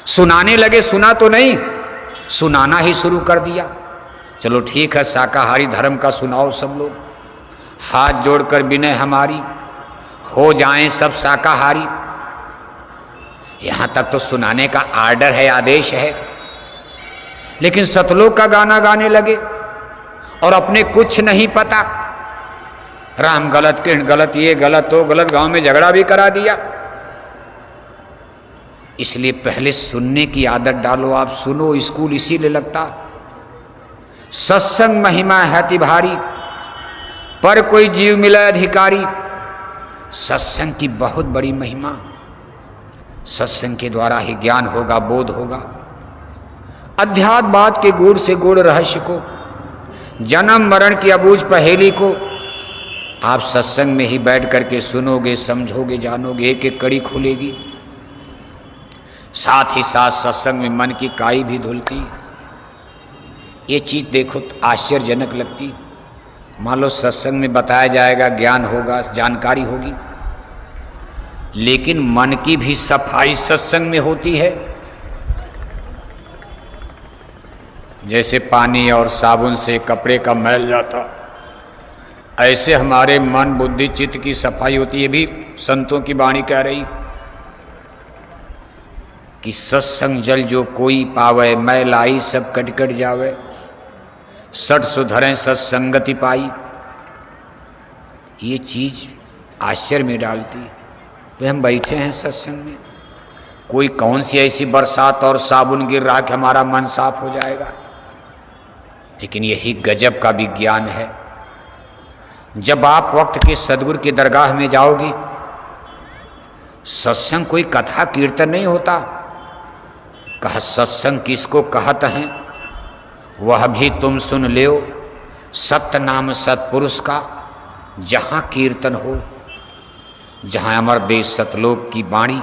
सुनाने लगे, सुना तो नहीं, सुनाना ही शुरू कर दिया। चलो ठीक है, शाकाहारी धर्म का सुनाओ सब लोग, हाथ जोड़कर विनय हमारी, हो जाएं सब शाकाहारी। यहां तक तो सुनाने का आर्डर है, आदेश है। लेकिन सतलोक का गाना गाने लगे और अपने कुछ नहीं पता। राम गलत, कृष्ण गलत, ये गलत, तो गलत, गांव में झगड़ा भी करा दिया। इसलिए पहले सुनने की आदत डालो। आप सुनो, स्कूल इसीलिए लगता। सत्संग महिमा है अति भारी, पर कोई जीव मिले अधिकारी। सत्संग की बहुत बड़ी महिमा। सत्संग के द्वारा ही ज्ञान होगा, बोध होगा। अध्यात्मवाद के गूढ़ से गूढ़ रहस्य को, जन्म मरण की अबूझ पहेली को आप सत्संग में ही बैठ करके सुनोगे, समझोगे, जानोगे, एक एक कड़ी खुलेगी। साथ ही साथ सत्संग में मन की काई भी धुलती। ये चीज देखो आश्चर्यजनक लगती। मान लो सत्संग में बताया जाएगा, ज्ञान होगा, जानकारी होगी, लेकिन मन की भी सफाई सत्संग में होती है। जैसे पानी और साबुन से कपड़े का मैल जाता, ऐसे हमारे मन, बुद्धि, चित्त की सफाई होती है। भी संतों की वाणी कह रही कि सत्संग जल जो कोई पावे, मैल आई सब कट कट जावे। सठ सुधरें सत्संगति पाई। ये चीज आश्चर्य में डालती। वे हम बैठे हैं सत्संग में, कोई कौन सी ऐसी बरसात और साबुन गिर रहा कि हमारा मन साफ हो जाएगा। लेकिन यही गजब का विज्ञान है। जब आप वक्त के सदगुरु की दरगाह में जाओगे, सत्संग कोई कथा कीर्तन नहीं होता। कहा सत्संग किसको कहत हैं, वह भी तुम सुन लो। सत्य नाम सत्पुरुष का जहां कीर्तन हो। जहाँ अमर देश सतलोक की वाणी,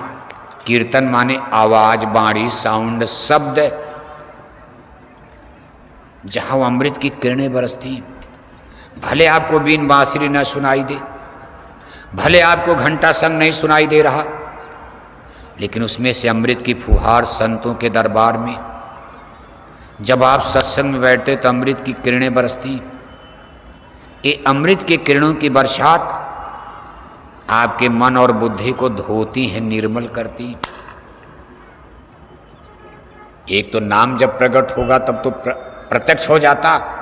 कीर्तन माने आवाज, वाणी, साउंड, शब्द, जहाँ वो अमृत की किरणें बरसती। भले आपको बीन बांसुरी न सुनाई दे, भले आपको घंटा संग नहीं सुनाई दे रहा, लेकिन उसमें से अमृत की फुहार संतों के दरबार में जब आप सत्संग में बैठते तो अमृत की किरणें बरसती। ये अमृत की किरणों की बरसात आपके मन और बुद्धि को धोती हैं, निर्मल करती। एक तो नाम जब प्रकट होगा तब तो प्रत्यक्ष हो जाता।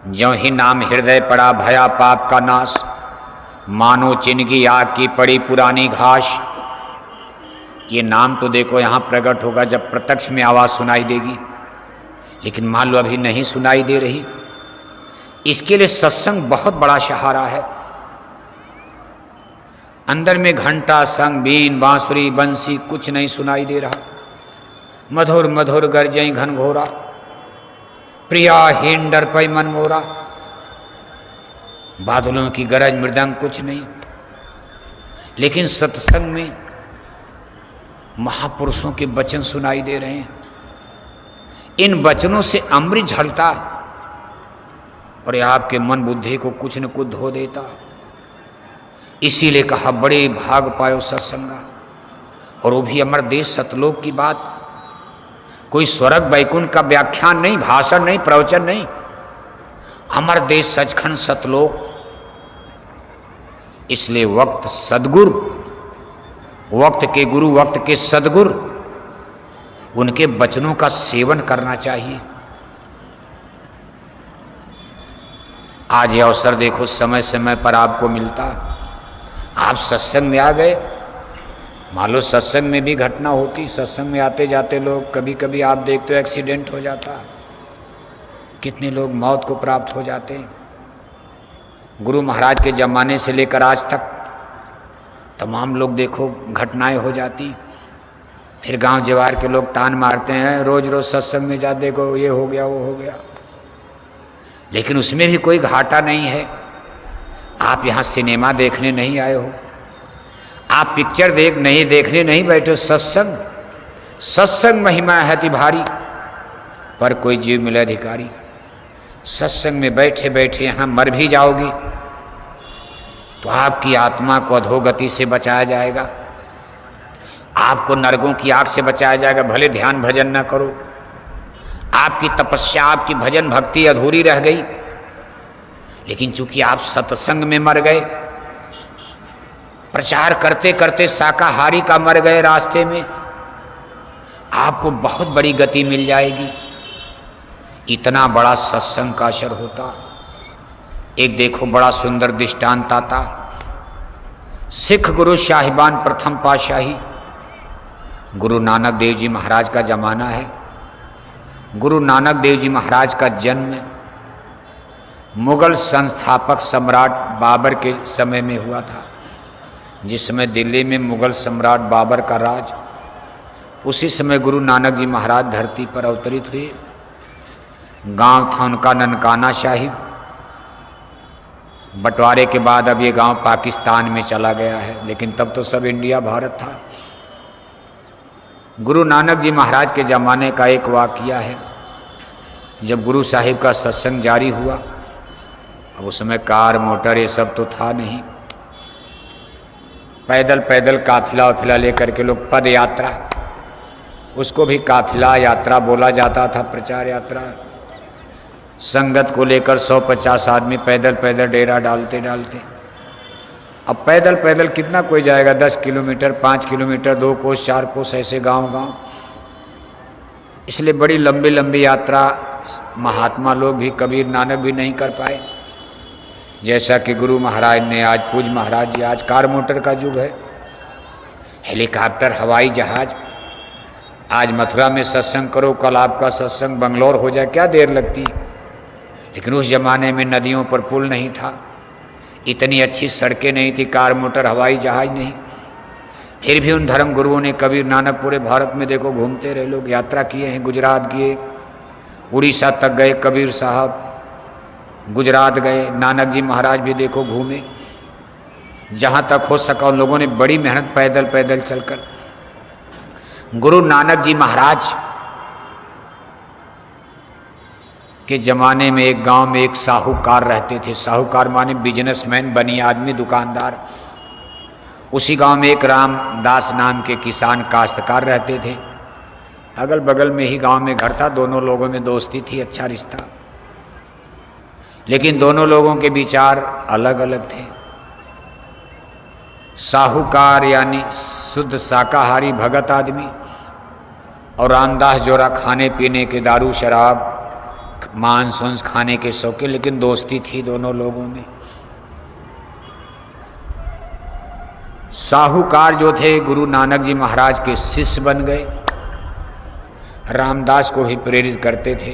ज्यों ही नाम हृदय पड़ा भया पाप का नाश, मानो चिनगी आग की पड़ी पुरानी घास। ये नाम तो देखो यहाँ प्रकट होगा जब प्रत्यक्ष में आवाज़ सुनाई देगी, लेकिन मान लो अभी नहीं सुनाई दे रही। इसके लिए सत्संग बहुत बड़ा सहारा है। अंदर में घंटा संग, बीन, बांसुरी, बंसी कुछ नहीं सुनाई दे रहा। मधुर मधुर गरजई घनघोरा, प्रिया हीन डर पई मन मोरा। बादलों की गरज मृदंग कुछ नहीं, लेकिन सत्संग में महापुरुषों के वचन सुनाई दे रहे हैं। इन वचनों से अमृत झलता और ये आपके मन बुद्धि को कुछ न कुछ धो देता। इसीलिए कहा बड़े भाग पायो सत्संगा, और वो भी अमर देश सतलोक की बात। कोई स्वर्ग वैकुंठ का व्याख्यान नहीं, भाषण नहीं, प्रवचन नहीं, अमर देश सचखंड सतलोक। इसलिए वक्त सदगुरु, वक्त के गुरु, वक्त के सदगुरु, उनके वचनों का सेवन करना चाहिए। आज ये अवसर देखो समय समय पर आपको मिलता। आप सत्संग में आ गए, मान लो सत्संग में भी घटना होती। सत्संग में आते जाते लोग कभी कभी आप देखते हो एक्सीडेंट हो जाता, कितने लोग मौत को प्राप्त हो जाते हैं। गुरु महाराज के जमाने से लेकर आज तक तमाम लोग देखो घटनाएं हो जाती। फिर गांव जवार के लोग तान मारते हैं, रोज रोज सत्संग में जा देखो ये हो गया वो हो गया, लेकिन उसमें भी कोई घाटा नहीं है। आप यहाँ सिनेमा देखने नहीं आए हो, आप पिक्चर देखने नहीं बैठे हो। सत्संग महिमा है ति भारी, पर कोई जीव मिले अधिकारी। सत्संग में बैठे बैठे यहाँ मर भी जाओगे तो आपकी आत्मा को अधोगति से बचाया जाएगा, आपको नरकों की आग से बचाया जाएगा। भले ध्यान भजन न करो, आपकी तपस्या, आपकी भजन भक्ति अधूरी रह गई, लेकिन चूंकि आप सत्संग में मर गए, प्रचार करते करते शाकाहारी का मर गए रास्ते में, आपको बहुत बड़ी गति मिल जाएगी। इतना बड़ा सत्संग का असर होता। एक देखो बड़ा सुंदर दृष्टांत आता। सिख गुरु साहिबान प्रथम पातशाही, गुरु नानक देव जी महाराज का जमाना है। गुरु नानक देव जी महाराज का जन्म मुगल संस्थापक सम्राट बाबर के समय में हुआ था। जिस समय दिल्ली में मुगल सम्राट बाबर का राज, उसी समय गुरु नानक जी महाराज धरती पर अवतरित हुए। गांव था उनका ननकाना साहिब। बंटवारे के बाद अब ये गांव पाकिस्तान में चला गया है, लेकिन तब तो सब इंडिया भारत था। गुरु नानक जी महाराज के ज़माने का एक वाक़या है। जब गुरु साहिब का सत्संग जारी हुआ, अब उस समय कार मोटर ये सब तो था नहीं, पैदल पैदल काफिला वाफिला लेकर के लोग, पद यात्रा, उसको भी काफिला यात्रा बोला जाता था, प्रचार यात्रा। संगत को लेकर 100-50 आदमी पैदल पैदल डेरा डालते डालते। अब पैदल पैदल कितना कोई जाएगा, 10 किलोमीटर, 5 किलोमीटर, 2 कोस 4 कोस, ऐसे गांव गांव। इसलिए बड़ी लंबी लंबी यात्रा महात्मा लोग भी, कबीर नानक भी नहीं कर पाए। जैसा कि गुरु महाराज ने, आज पूज महाराज जी, आज कार मोटर का युग है, हेलीकॉप्टर, हवाई जहाज। आज मथुरा में सत्संग करो, कल आपका सत्संग बंगलौर हो जाए, क्या देर लगती। लेकिन उस जमाने में नदियों पर पुल नहीं था, इतनी अच्छी सड़कें नहीं थी, कार मोटर हवाई जहाज नहीं। फिर भी उन धर्म गुरुओं ने, कबीर नानक पूरे भारत में देखो घूमते रहे, लोग यात्रा किए हैं। गुजरात गए, उड़ीसा तक गए कबीर साहब, गुजरात गए, नानक जी महाराज भी देखो घूमे। जहाँ तक हो सका उन लोगों ने बड़ी मेहनत पैदल पैदल चलकर। गुरु नानक जी महाराज के ज़माने में एक गांव में एक साहूकार रहते थे। साहूकार माने बिजनेसमैन, बनी आदमी, दुकानदार। उसी गांव में एक रामदास नाम के किसान काश्तकार रहते थे। अगल बगल में ही गांव में घर था। दोनों लोगों में दोस्ती थी, अच्छा रिश्ता, लेकिन दोनों लोगों के विचार अलग अलग थे। साहूकार यानी शुद्ध शाकाहारी भगत आदमी और रामदास जोरा खाने पीने के, दारू शराब मांस वांस खाने के शौकीन, लेकिन दोस्ती थी दोनों लोगों में। साहूकार जो थे गुरु नानक जी महाराज के शिष्य बन गए। रामदास को भी प्रेरित करते थे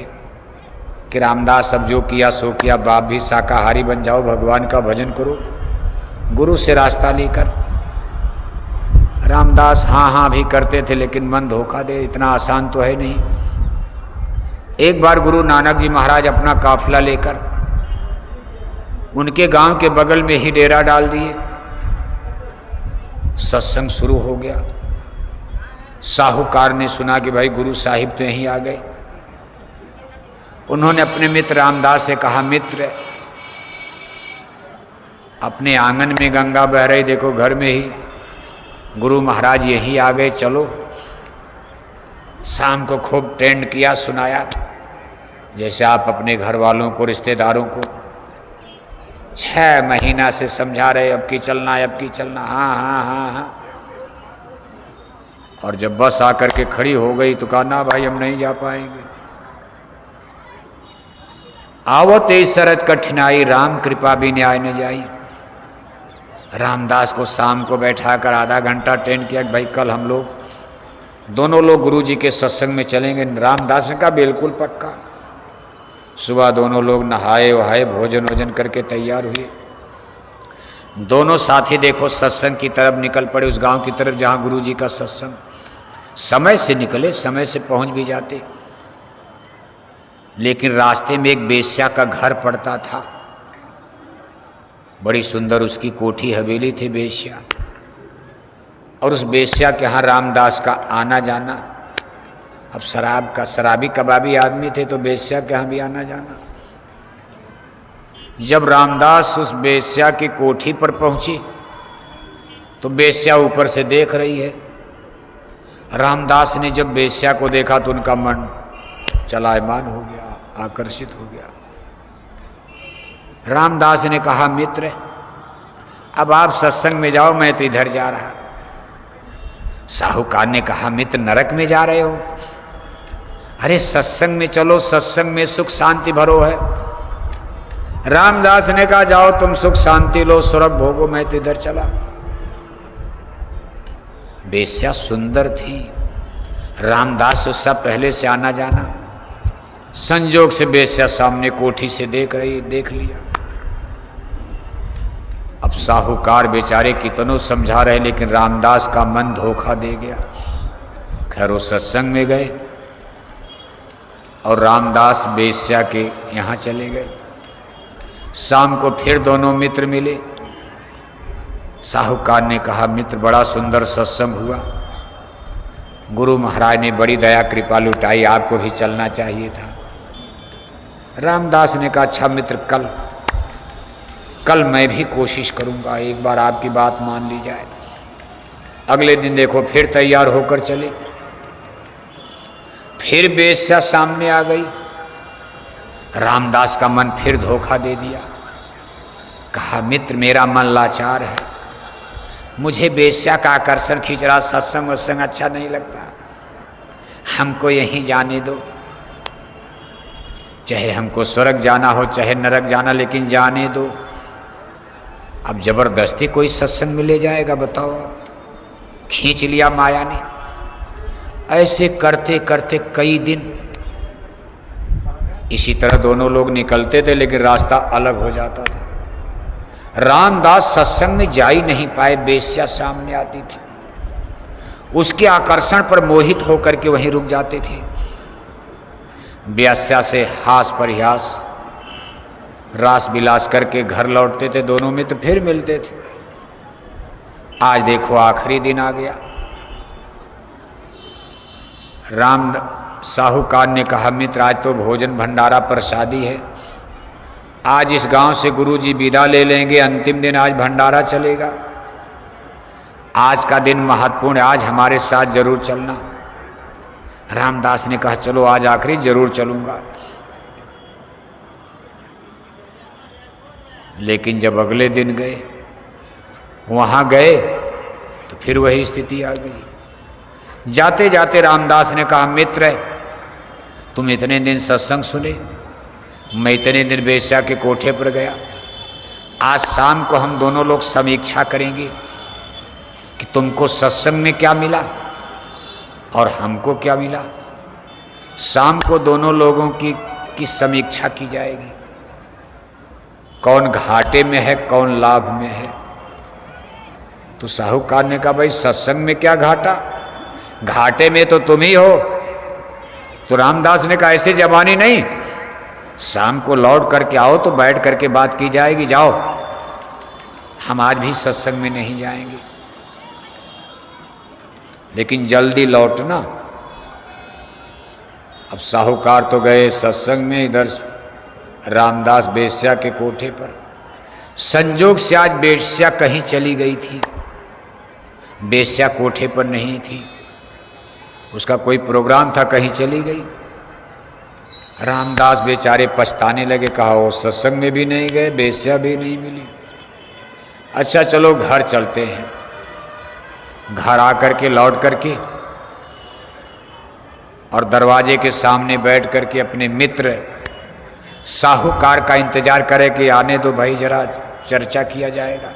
कि रामदास अब जो किया सो किया, बाप भी शाकाहारी बन जाओ, भगवान का भजन करो, गुरु से रास्ता लेकर। रामदास हाँ हाँ भी करते थे, लेकिन मन धोखा दे, इतना आसान तो है नहीं। एक बार गुरु नानक जी महाराज अपना काफिला लेकर उनके गांव के बगल में ही डेरा डाल दिए। सत्संग शुरू हो गया। साहूकार ने सुना कि भाई गुरु साहिब तो यहीं आ गए। उन्होंने अपने मित्र रामदास से कहा, मित्र अपने आंगन में गंगा बह रही, देखो घर में ही गुरु महाराज यहीं आ गए, चलो। शाम को खूब ट्रेंड किया, सुनाया, जैसे आप अपने घर वालों को, रिश्तेदारों को 6 महीना से समझा रहे, अब की चलना है, अब की चलना, हाँ हाँ हाँ हाँ। और जब बस आकर के खड़ी हो गई तो कहा, ना भाई हम नहीं जा पाएंगे। आवत शरत कठिनाई, राम कृपा भी न्याय न जाई। रामदास को शाम को बैठाकर आधा घंटा ट्रेन किया कि भाई कल हम लोग दोनों लोग गुरु जी के सत्संग में चलेंगे। रामदास ने कहा बिल्कुल पक्का। सुबह दोनों लोग नहाए वहाए, भोजन वोजन करके तैयार हुए। दोनों साथी देखो सत्संग की तरफ निकल पड़े, उस गांव की तरफ जहां गुरु जी का सत्संग। समय से निकले, समय से पहुंच भी जाते, लेकिन रास्ते में एक वेश्या का घर पड़ता था। बड़ी सुंदर उसकी कोठी हवेली थी वेश्या, और उस वेश्या के यहाँ रामदास का आना जाना। अब शराबी कबाबी आदमी थे, तो वेश्या के यहाँ भी आना जाना। जब रामदास उस वेश्या की कोठी पर पहुंची तो वेश्या ऊपर से देख रही है। रामदास ने जब वेश्या को देखा तो उनका मन चलायमान हो गया, आकर्षित हो गया। रामदास ने कहा, मित्र अब आप सत्संग में जाओ, मैं तो इधर जा रहा। साहूकार ने कहा, मित्र नरक में जा रहे हो? अरे सत्संग में चलो, सत्संग में सुख शांति भरो है। रामदास ने कहा, जाओ तुम सुख शांति लो, स्वर्ग भोगो, मैं तो इधर चला। वेश्या सुंदर थी, रामदास उससे पहले से आना जाना। संजोग से वेश्या सामने कोठी से देख लिया। अब साहूकार बेचारे कितनों समझा रहे, लेकिन रामदास का मन धोखा दे गया। खैर वो सत्संग में गए और रामदास वेश्या के यहाँ चले गए। शाम को फिर दोनों मित्र मिले। साहूकार ने कहा, मित्र बड़ा सुंदर सत्संग हुआ, गुरु महाराज ने बड़ी दया कृपा लुटाई, आपको भी चलना चाहिए था। रामदास ने कहा, अच्छा मित्र कल मैं भी कोशिश करूंगा, एक बार आपकी बात मान ली जाए। अगले दिन देखो फिर तैयार होकर चले। फिर वेश्या सामने आ गई। रामदास का मन फिर धोखा दे दिया। कहा, मित्र मेरा मन लाचार है, मुझे वेश्या का आकर्षण खींच रहा, सत्संग वत्संग अच्छा नहीं लगता, हमको यहीं जाने दो। चाहे हमको स्वर्ग जाना हो चाहे नरक जाना, लेकिन जाने दो। अब जबरदस्ती कोई सत्संग में ले जाएगा, बताओ आप। खींच लिया माया ने। ऐसे करते करते कई दिन इसी तरह दोनों लोग निकलते थे, लेकिन रास्ता अलग हो जाता था। रामदास सत्संग में जा ही नहीं पाए, वेश्या सामने आती थी, उसके आकर्षण पर मोहित होकर के वहीं रुक जाते थे। वेश्या से हास परिहास रास विलास करके घर लौटते थे। दोनों मित्र फिर मिलते थे। आज देखो आखिरी दिन आ गया। राम साहूकार ने कहा, मित्र आज तो भोजन भंडारा प्रसादी है, आज इस गांव से गुरुजी विदा ले लेंगे, अंतिम दिन आज भंडारा चलेगा, आज का दिन महत्वपूर्ण है, आज हमारे साथ जरूर चलना। रामदास ने कहा, चलो आज आखिरी जरूर चलूंगा। लेकिन जब अगले दिन गए, वहां गए तो फिर वही स्थिति आ गई। जाते जाते रामदास ने कहा, मित्र तुम इतने दिन सत्संग सुने, मैं इतने दिन वेश्या के कोठे पर गया, आज शाम को हम दोनों लोग समीक्षा करेंगे कि तुमको सत्संग में क्या मिला और हमको क्या मिला। शाम को दोनों लोगों की समीक्षा की जाएगी, कौन घाटे में है कौन लाभ में है। तो साहूकार ने कहा, भाई सत्संग में क्या घाटा, घाटे में तो तुम ही हो। तो रामदास ने कहा, ऐसे जवानी नहीं, शाम को लौट करके आओ तो बैठ करके बात की जाएगी, जाओ, हम आज भी सत्संग में नहीं जाएंगे, लेकिन जल्दी लौटना। अब साहूकार तो गए सत्संग में, इधर रामदास वेश्या के कोठे पर। संजोग से आज वेश्या कहीं चली गई थी, वेश्या कोठे पर नहीं थी, उसका कोई प्रोग्राम था, कहीं चली गई। रामदास बेचारे पछताने लगे, कहा वो सत्संग में भी नहीं गए, वेश्या भी नहीं मिली, अच्छा चलो घर चलते हैं। घर आकर के लौट करके और दरवाजे के सामने बैठ करके अपने मित्र साहूकार का इंतजार करे कि आने दो भाई, जरा चर्चा किया जाएगा।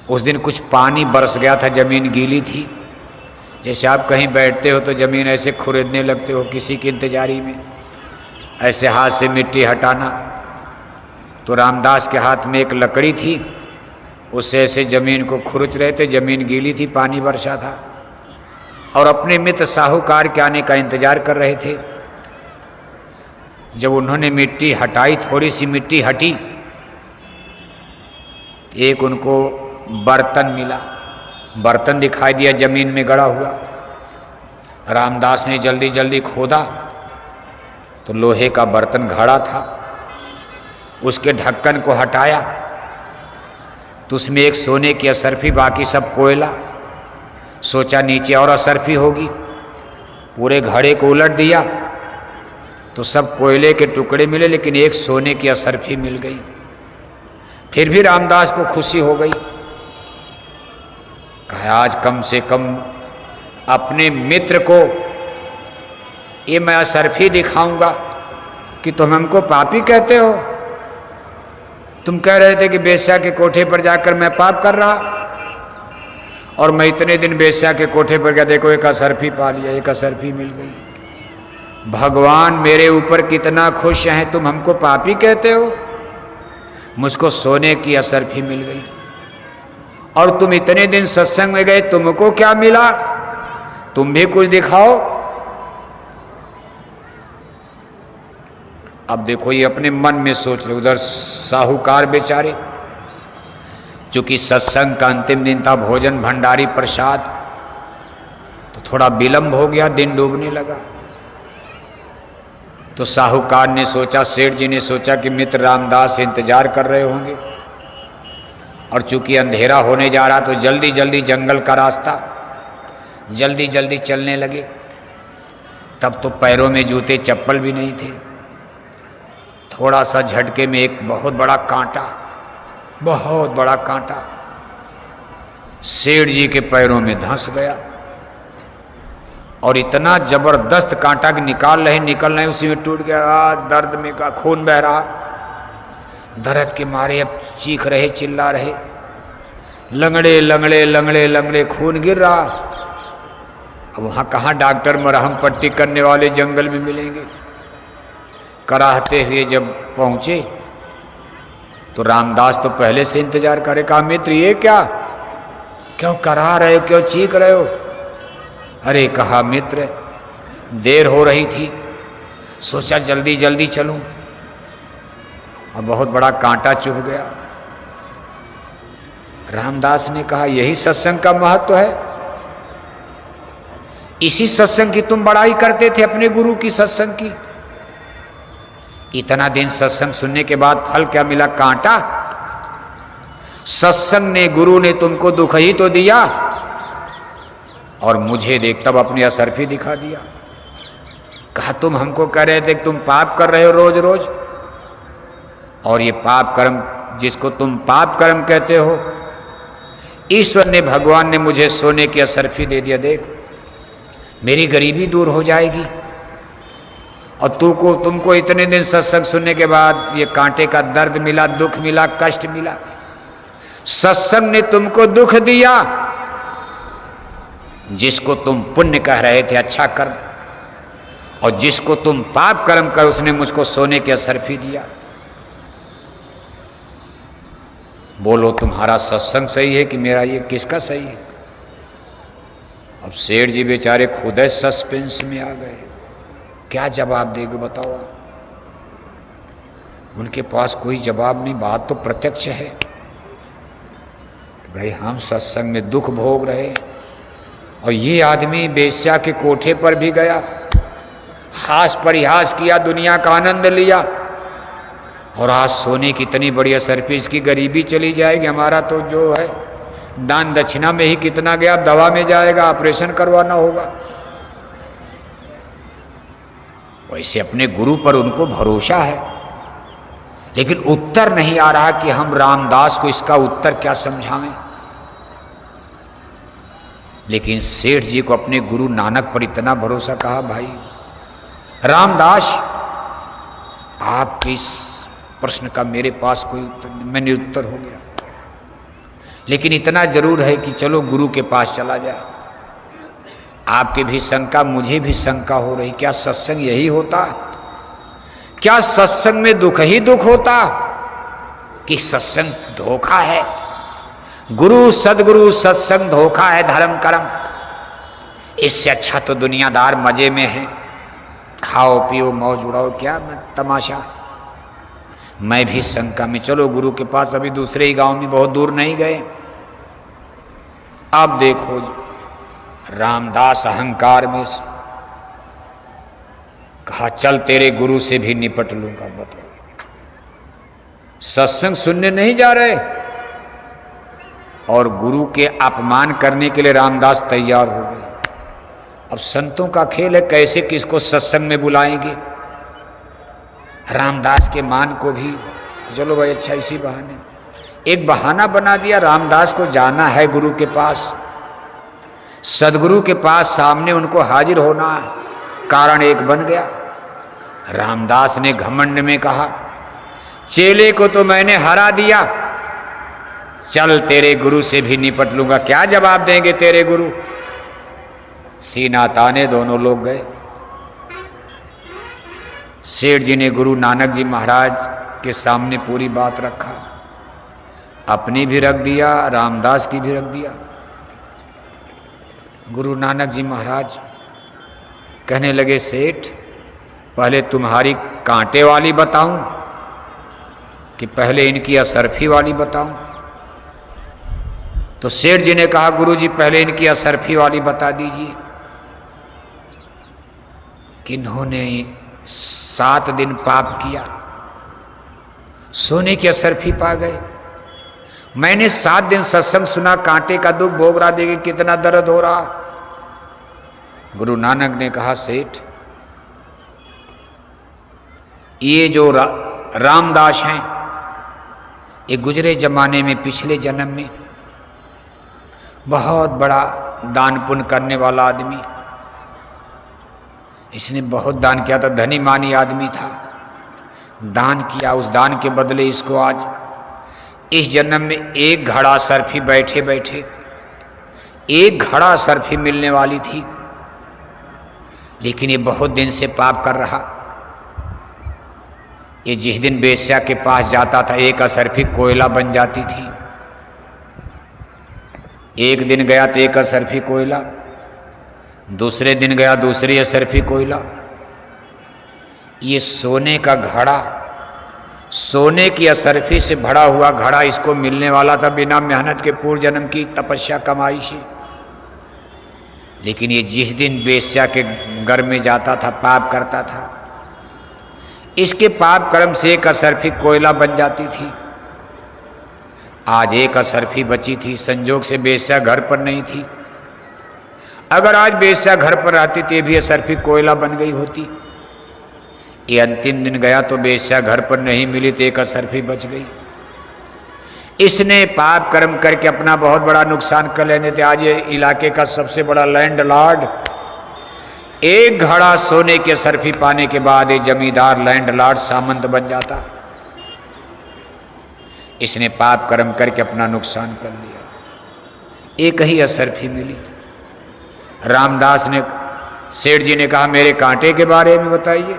उस दिन कुछ पानी बरस गया था, जमीन गीली थी, जैसे आप कहीं बैठते हो तो जमीन ऐसे खुरेदने लगते हो किसी की इंतजारी में, ऐसे हाथ से मिट्टी हटाना। तो रामदास के हाथ में एक लकड़ी थी, उससे ऐसे जमीन को खुरच रहे थे, जमीन गीली थी, पानी बरसा था, और अपने मित्र साहूकार के आने का इंतजार कर रहे थे। जब उन्होंने मिट्टी हटाई, थोड़ी सी मिट्टी हटी, एक उनको बर्तन मिला, बर्तन दिखाई दिया जमीन में गड़ा हुआ। रामदास ने जल्दी जल्दी खोदा तो लोहे का बर्तन घड़ा था, उसके ढक्कन को हटाया तो उसमें एक सोने की असरफी, बाकी सब कोयला। सोचा नीचे और असरफी होगी, पूरे घड़े को उलट दिया तो सब कोयले के टुकड़े मिले, लेकिन एक सोने की असरफी मिल गई। फिर भी रामदास को खुशी हो गई, कहा आज कम से कम अपने मित्र को ये मैं असरफी दिखाऊंगा कि तुम हमको पापी कहते हो। तुम कह रहे थे कि वेश्या के कोठे पर जाकर मैं पाप कर रहा, और मैं इतने दिन वेश्या के कोठे पर गया, देखो एक असरफी पा लिया, एक असरफी मिल गई। भगवान मेरे ऊपर कितना खुश हैं, तुम हमको पापी कहते हो, मुझको सोने की असरफी मिल गई। और तुम इतने दिन सत्संग में गए, तुमको क्या मिला, तुम भी कुछ दिखाओ। अब देखो ये अपने मन में सोच रहे, उधर साहूकार बेचारे, चूंकि सत्संग का अंतिम दिन था, भोजन भंडारी प्रसाद, तो थोड़ा विलंब हो गया, दिन डूबने लगा। तो साहूकार ने सोचा, सेठ जी ने सोचा कि मित्र रामदास इंतजार कर रहे होंगे, और चूंकि अंधेरा होने जा रहा तो जल्दी जल्दी जंगल का रास्ता, जल्दी जल्दी चलने लगे। तब तो पैरों में जूते चप्पल भी नहीं थे। थोड़ा सा झटके में एक बहुत बड़ा कांटा, बहुत बड़ा कांटा सेठ जी के पैरों में धंस गया, और इतना जबरदस्त कांटा कि निकाल रहे उसी में टूट गया। दर्द में का खून बह रहा, दर्द के मारे अब चीख रहे, चिल्ला रहे, लंगड़े लंगड़े लंगड़े लंगड़े खून गिर रहा। अब वहाँ कहाँ डॉक्टर मरहम पट्टी करने वाले जंगल में मिलेंगे। कराहते हुए जब पहुँचे तो रामदास तो पहले से इंतजार करे, कहा मित्र ये क्या, क्यों करा रहे हो, क्यों चीख रहे हो। अरे कहा मित्र देर हो रही थी, सोचा जल्दी जल्दी चलूं, और बहुत बड़ा कांटा चुभ गया। रामदास ने कहा यही सत्संग का महत्व है। इसी सत्संग की तुम बड़ाई करते थे, अपने गुरु की सत्संग की। इतना दिन सत्संग सुनने के बाद फल क्या मिला? कांटा। सत्संग ने, गुरु ने तुमको दुख ही तो दिया, और मुझे देख तब अपने असर भी दिखा दिया। कहा तुम हमको कह रहे थे कि तुम पाप कर रहे हो रोज रोज, और ये पाप कर्म जिसको तुम पाप कर्म कहते हो, ईश्वर ने, भगवान ने मुझे सोने की असरफी दे दिया। देख मेरी गरीबी दूर हो जाएगी, और तुमको इतने दिन सत्संग सुनने के बाद ये कांटे का दर्द मिला, दुख मिला, कष्ट मिला। सत्संग ने तुमको दुख दिया, जिसको तुम पुण्य कह रहे थे, अच्छा कर्म, और जिसको तुम पाप कर्म कर, उसने मुझको सोने की असरफी दिया। बोलो तुम्हारा सत्संग सही है कि मेरा ये किसका सही है? अब सेठ जी बेचारे खुद सस्पेंस में आ गए, क्या जवाब देंगे बताओ आप? उनके पास कोई जवाब नहीं। बात तो प्रत्यक्ष है कि भाई हम सत्संग में दुख भोग रहे, और ये आदमी बेश्या के कोठे पर भी गया, हास परिहास किया, दुनिया का आनंद लिया, और आज सोने की इतनी बड़ी असरफी, इसकी गरीबी चली जाएगी। हमारा तो जो है दान दक्षिणा में ही कितना गया, दवा में जाएगा, ऑपरेशन करवाना होगा। वैसे अपने गुरु पर उनको भरोसा है, लेकिन उत्तर नहीं आ रहा कि हम रामदास को इसका उत्तर क्या समझाएं। लेकिन सेठ जी को अपने गुरु नानक पर इतना भरोसा। कहा भाई रामदास, आपके इस प्रश्न का मेरे पास कोई उत्तर नहीं, मैं निरुत्तर हो गया। लेकिन इतना जरूर है कि चलो गुरु के पास चला जाए। आपकी भी शंका, मुझे भी शंका हो रही, क्या सत्संग यही होता? क्या सत्संग में दुख ही दुख होता कि सत्संग धोखा है? गुरु सदगुरु सत्संग धोखा है, धर्म कर्म। इससे अच्छा तो दुनियादार मजे में है, खाओ पियो मौज उड़ाओ, क्या तमाशा। मैं भी शंका में, चलो गुरु के पास। अभी दूसरे ही गांव में, बहुत दूर नहीं गए। अब देखो रामदास अहंकार में कहा चल तेरे गुरु से भी निपट लूंगा। बताओ, सत्संग सुनने नहीं जा रहे, और गुरु के अपमान करने के लिए रामदास तैयार हो गए। अब संतों का खेल है, कैसे किसको सत्संग में बुलाएंगे। रामदास के मान को भी, चलो भाई अच्छा इसी बहाने एक बहाना बना दिया। रामदास को जाना है गुरु के पास, सदगुरु के पास, सामने उनको हाजिर होना है। कारण एक बन गया। रामदास ने घमंड में कहा चेले को तो मैंने हरा दिया, चल तेरे गुरु से भी निपट लूंगा। क्या जवाब देंगे तेरे गुरु? सीना ताने दोनों लोग गए। सेठ जी ने गुरु नानक जी महाराज के सामने पूरी बात रखा, अपनी भी रख दिया, रामदास की भी रख दिया। गुरु नानक जी महाराज कहने लगे सेठ, पहले तुम्हारी कांटे वाली बताऊं कि पहले इनकी असरफी वाली बताऊं? तो सेठ जी ने कहा गुरु जी पहले इनकी असरफी वाली बता दीजिए कि इन्होंने 7 दिन पाप किया, सोने की असरफी पा गए। मैंने 7 दिन सत्संग सुना, कांटे का दुख भोग रहा, देखिए कितना दर्द हो रहा। गुरु नानक ने कहा सेठ, ये जो रामदास हैं, ये गुजरे जमाने में, पिछले जन्म में बहुत बड़ा दान पुण्य करने वाला आदमी, इसने बहुत दान किया था, धनी मानी आदमी था, दान किया। उस दान के बदले इसको आज इस जन्म में 1 घड़ा सरफी, बैठे बैठे 1 घड़ा सरफी मिलने वाली थी, लेकिन ये बहुत दिन से पाप कर रहा। ये जिस दिन बेश्या के पास जाता था, 1 असरफी कोयला बन जाती थी। एक दिन गया तो 1 असरफी कोयला, दूसरे दिन गया दूसरी असरफी कोयला। ये सोने का घड़ा सोने की असरफी से भरा हुआ घड़ा इसको मिलने वाला था बिना मेहनत के पूर्व जन्म की तपस्या कमाई से। लेकिन ये जिस दिन वेश्या के घर में जाता था पाप करता था, इसके पाप कर्म से एक असरफी कोयला बन जाती थी। आज एक असरफी बची थी, संजोग से वेश्या घर पर नहीं थी। अगर आज वेश्या घर पर आती तो ये भी असरफी कोयला बन गई होती। ये अंतिम दिन गया तो वेश्या घर पर नहीं मिली तो एक असरफी बच गई। इसने पाप कर्म करके अपना बहुत बड़ा नुकसान कर लेने थे। आज ये इलाके का सबसे बड़ा लैंडलॉर्ड, एक घड़ा सोने के असरफी पाने के बाद ये जमींदार लैंडलॉर्ड सामंत बन जाता। इसने पाप कर्म करके अपना नुकसान कर लिया। एक ही असरफी मिली। रामदास ने, सेठ जी ने कहा मेरे कांटे के बारे में बताइए।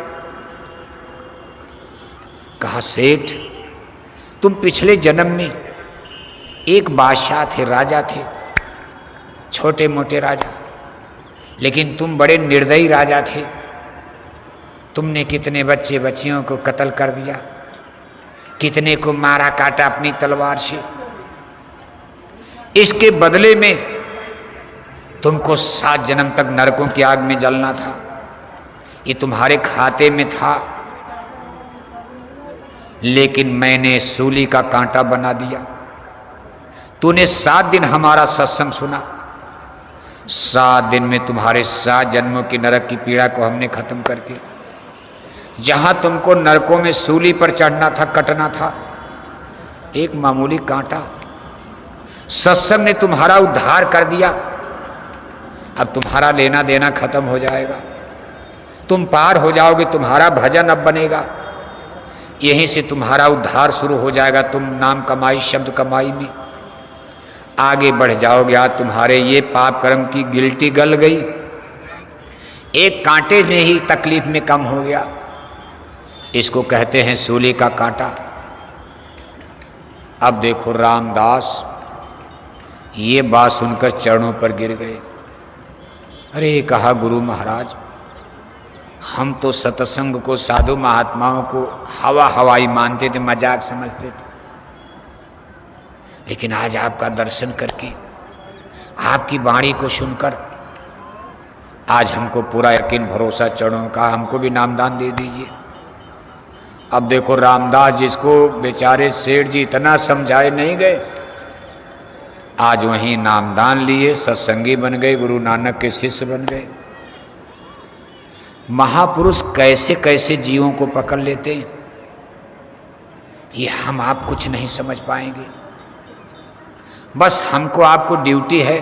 कहा सेठ तुम पिछले जन्म में एक बादशाह थे, राजा थे, छोटे मोटे राजा, लेकिन तुम बड़े निर्दयी राजा थे। तुमने कितने बच्चे बच्चियों को कत्ल कर दिया, कितने को मारा काटा अपनी तलवार से। इसके बदले में तुमको 7 जन्म तक नरकों की आग में जलना था। ये तुम्हारे खाते में था, लेकिन मैंने सूली का कांटा बना दिया। तूने 7 दिन हमारा सत्संग सुना, 7 दिन में तुम्हारे 7 जन्मों की नरक की पीड़ा को हमने खत्म करके, जहां तुमको नरकों में सूली पर चढ़ना था, कटना था, एक मामूली कांटा सत्संग ने तुम्हारा उद्धार कर दिया। अब तुम्हारा लेना देना खत्म हो जाएगा, तुम पार हो जाओगे, तुम्हारा भजन अब बनेगा, यहीं से तुम्हारा उद्धार शुरू हो जाएगा। तुम नाम कमाई, शब्द कमाई में आगे बढ़ जाओगे। आज तुम्हारे ये पाप कर्म की गिल्टी गल गई, एक कांटे में ही तकलीफ में कम हो गया। इसको कहते हैं सूली का कांटा। अब देखो रामदास ये बात सुनकर चरणों पर गिर गए। अरे कहा गुरु महाराज, हम तो सत्संग को, साधु महात्माओं को हवाई मानते थे, मजाक समझते थे, लेकिन आज आपका दर्शन करके, आपकी वाणी को सुनकर आज हमको पूरा यकीन भरोसा चढ़ो। का हमको भी नामदान दे दीजिए। अब देखो रामदास जिसको बेचारे सेठ जी इतना समझाए नहीं गए, आज वहीं नामदान लिए, सत्संगी बन गए, गुरु नानक के शिष्य बन गए। महापुरुष कैसे कैसे जीवों को पकड़ लेते हैं, ये हम आप कुछ नहीं समझ पाएंगे। बस हमको आपको ड्यूटी है,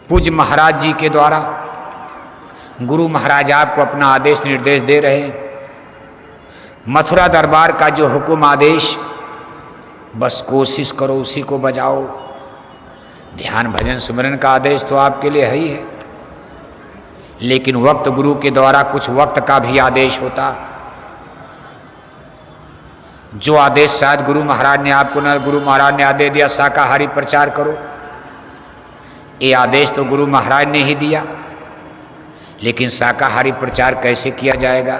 पूज्य महाराज जी के द्वारा गुरु महाराज आपको अपना आदेश निर्देश दे रहे हैं। मथुरा दरबार का जो हुक्म आदेश, बस कोशिश करो उसी को बजाओ। ध्यान भजन सुमिरन का आदेश तो आपके लिए है ही है, लेकिन वक्त गुरु के द्वारा कुछ वक्त का भी आदेश होता। जो आदेश शायद गुरु महाराज ने आपको न, गुरु महाराज ने आदेश दिया शाकाहारी प्रचार करो, ये आदेश तो गुरु महाराज ने ही दिया, लेकिन शाकाहारी प्रचार कैसे किया जाएगा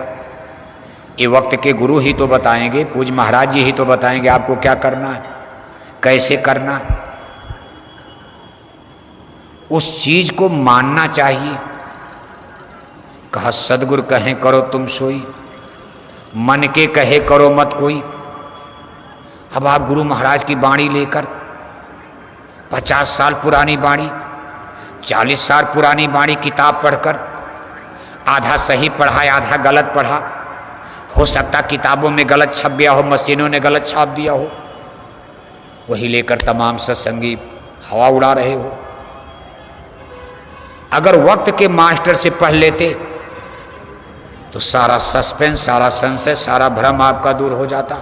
ये वक्त के गुरु ही तो बताएंगे, पूज्य महाराज जी ही तो बताएंगे आपको क्या करना है, कैसे करना है। उस चीज को मानना चाहिए। कहा सदगुरु कहें करो तुम सोई, मन के कहे करो मत कोई। अब आप गुरु महाराज की वाणी लेकर 50 साल पुरानी वाणी, 40 साल पुरानी वाणी किताब पढ़कर, आधा सही पढ़ा आधा गलत पढ़ा, हो सकता किताबों में गलत छप गया हो, मशीनों ने गलत छाप दिया हो, वही लेकर तमाम सत्संगी हवा उड़ा रहे हो। अगर वक्त के मास्टर से पढ़ लेते तो सारा सस्पेंस, सारा संशय, सारा भ्रम आपका दूर हो जाता।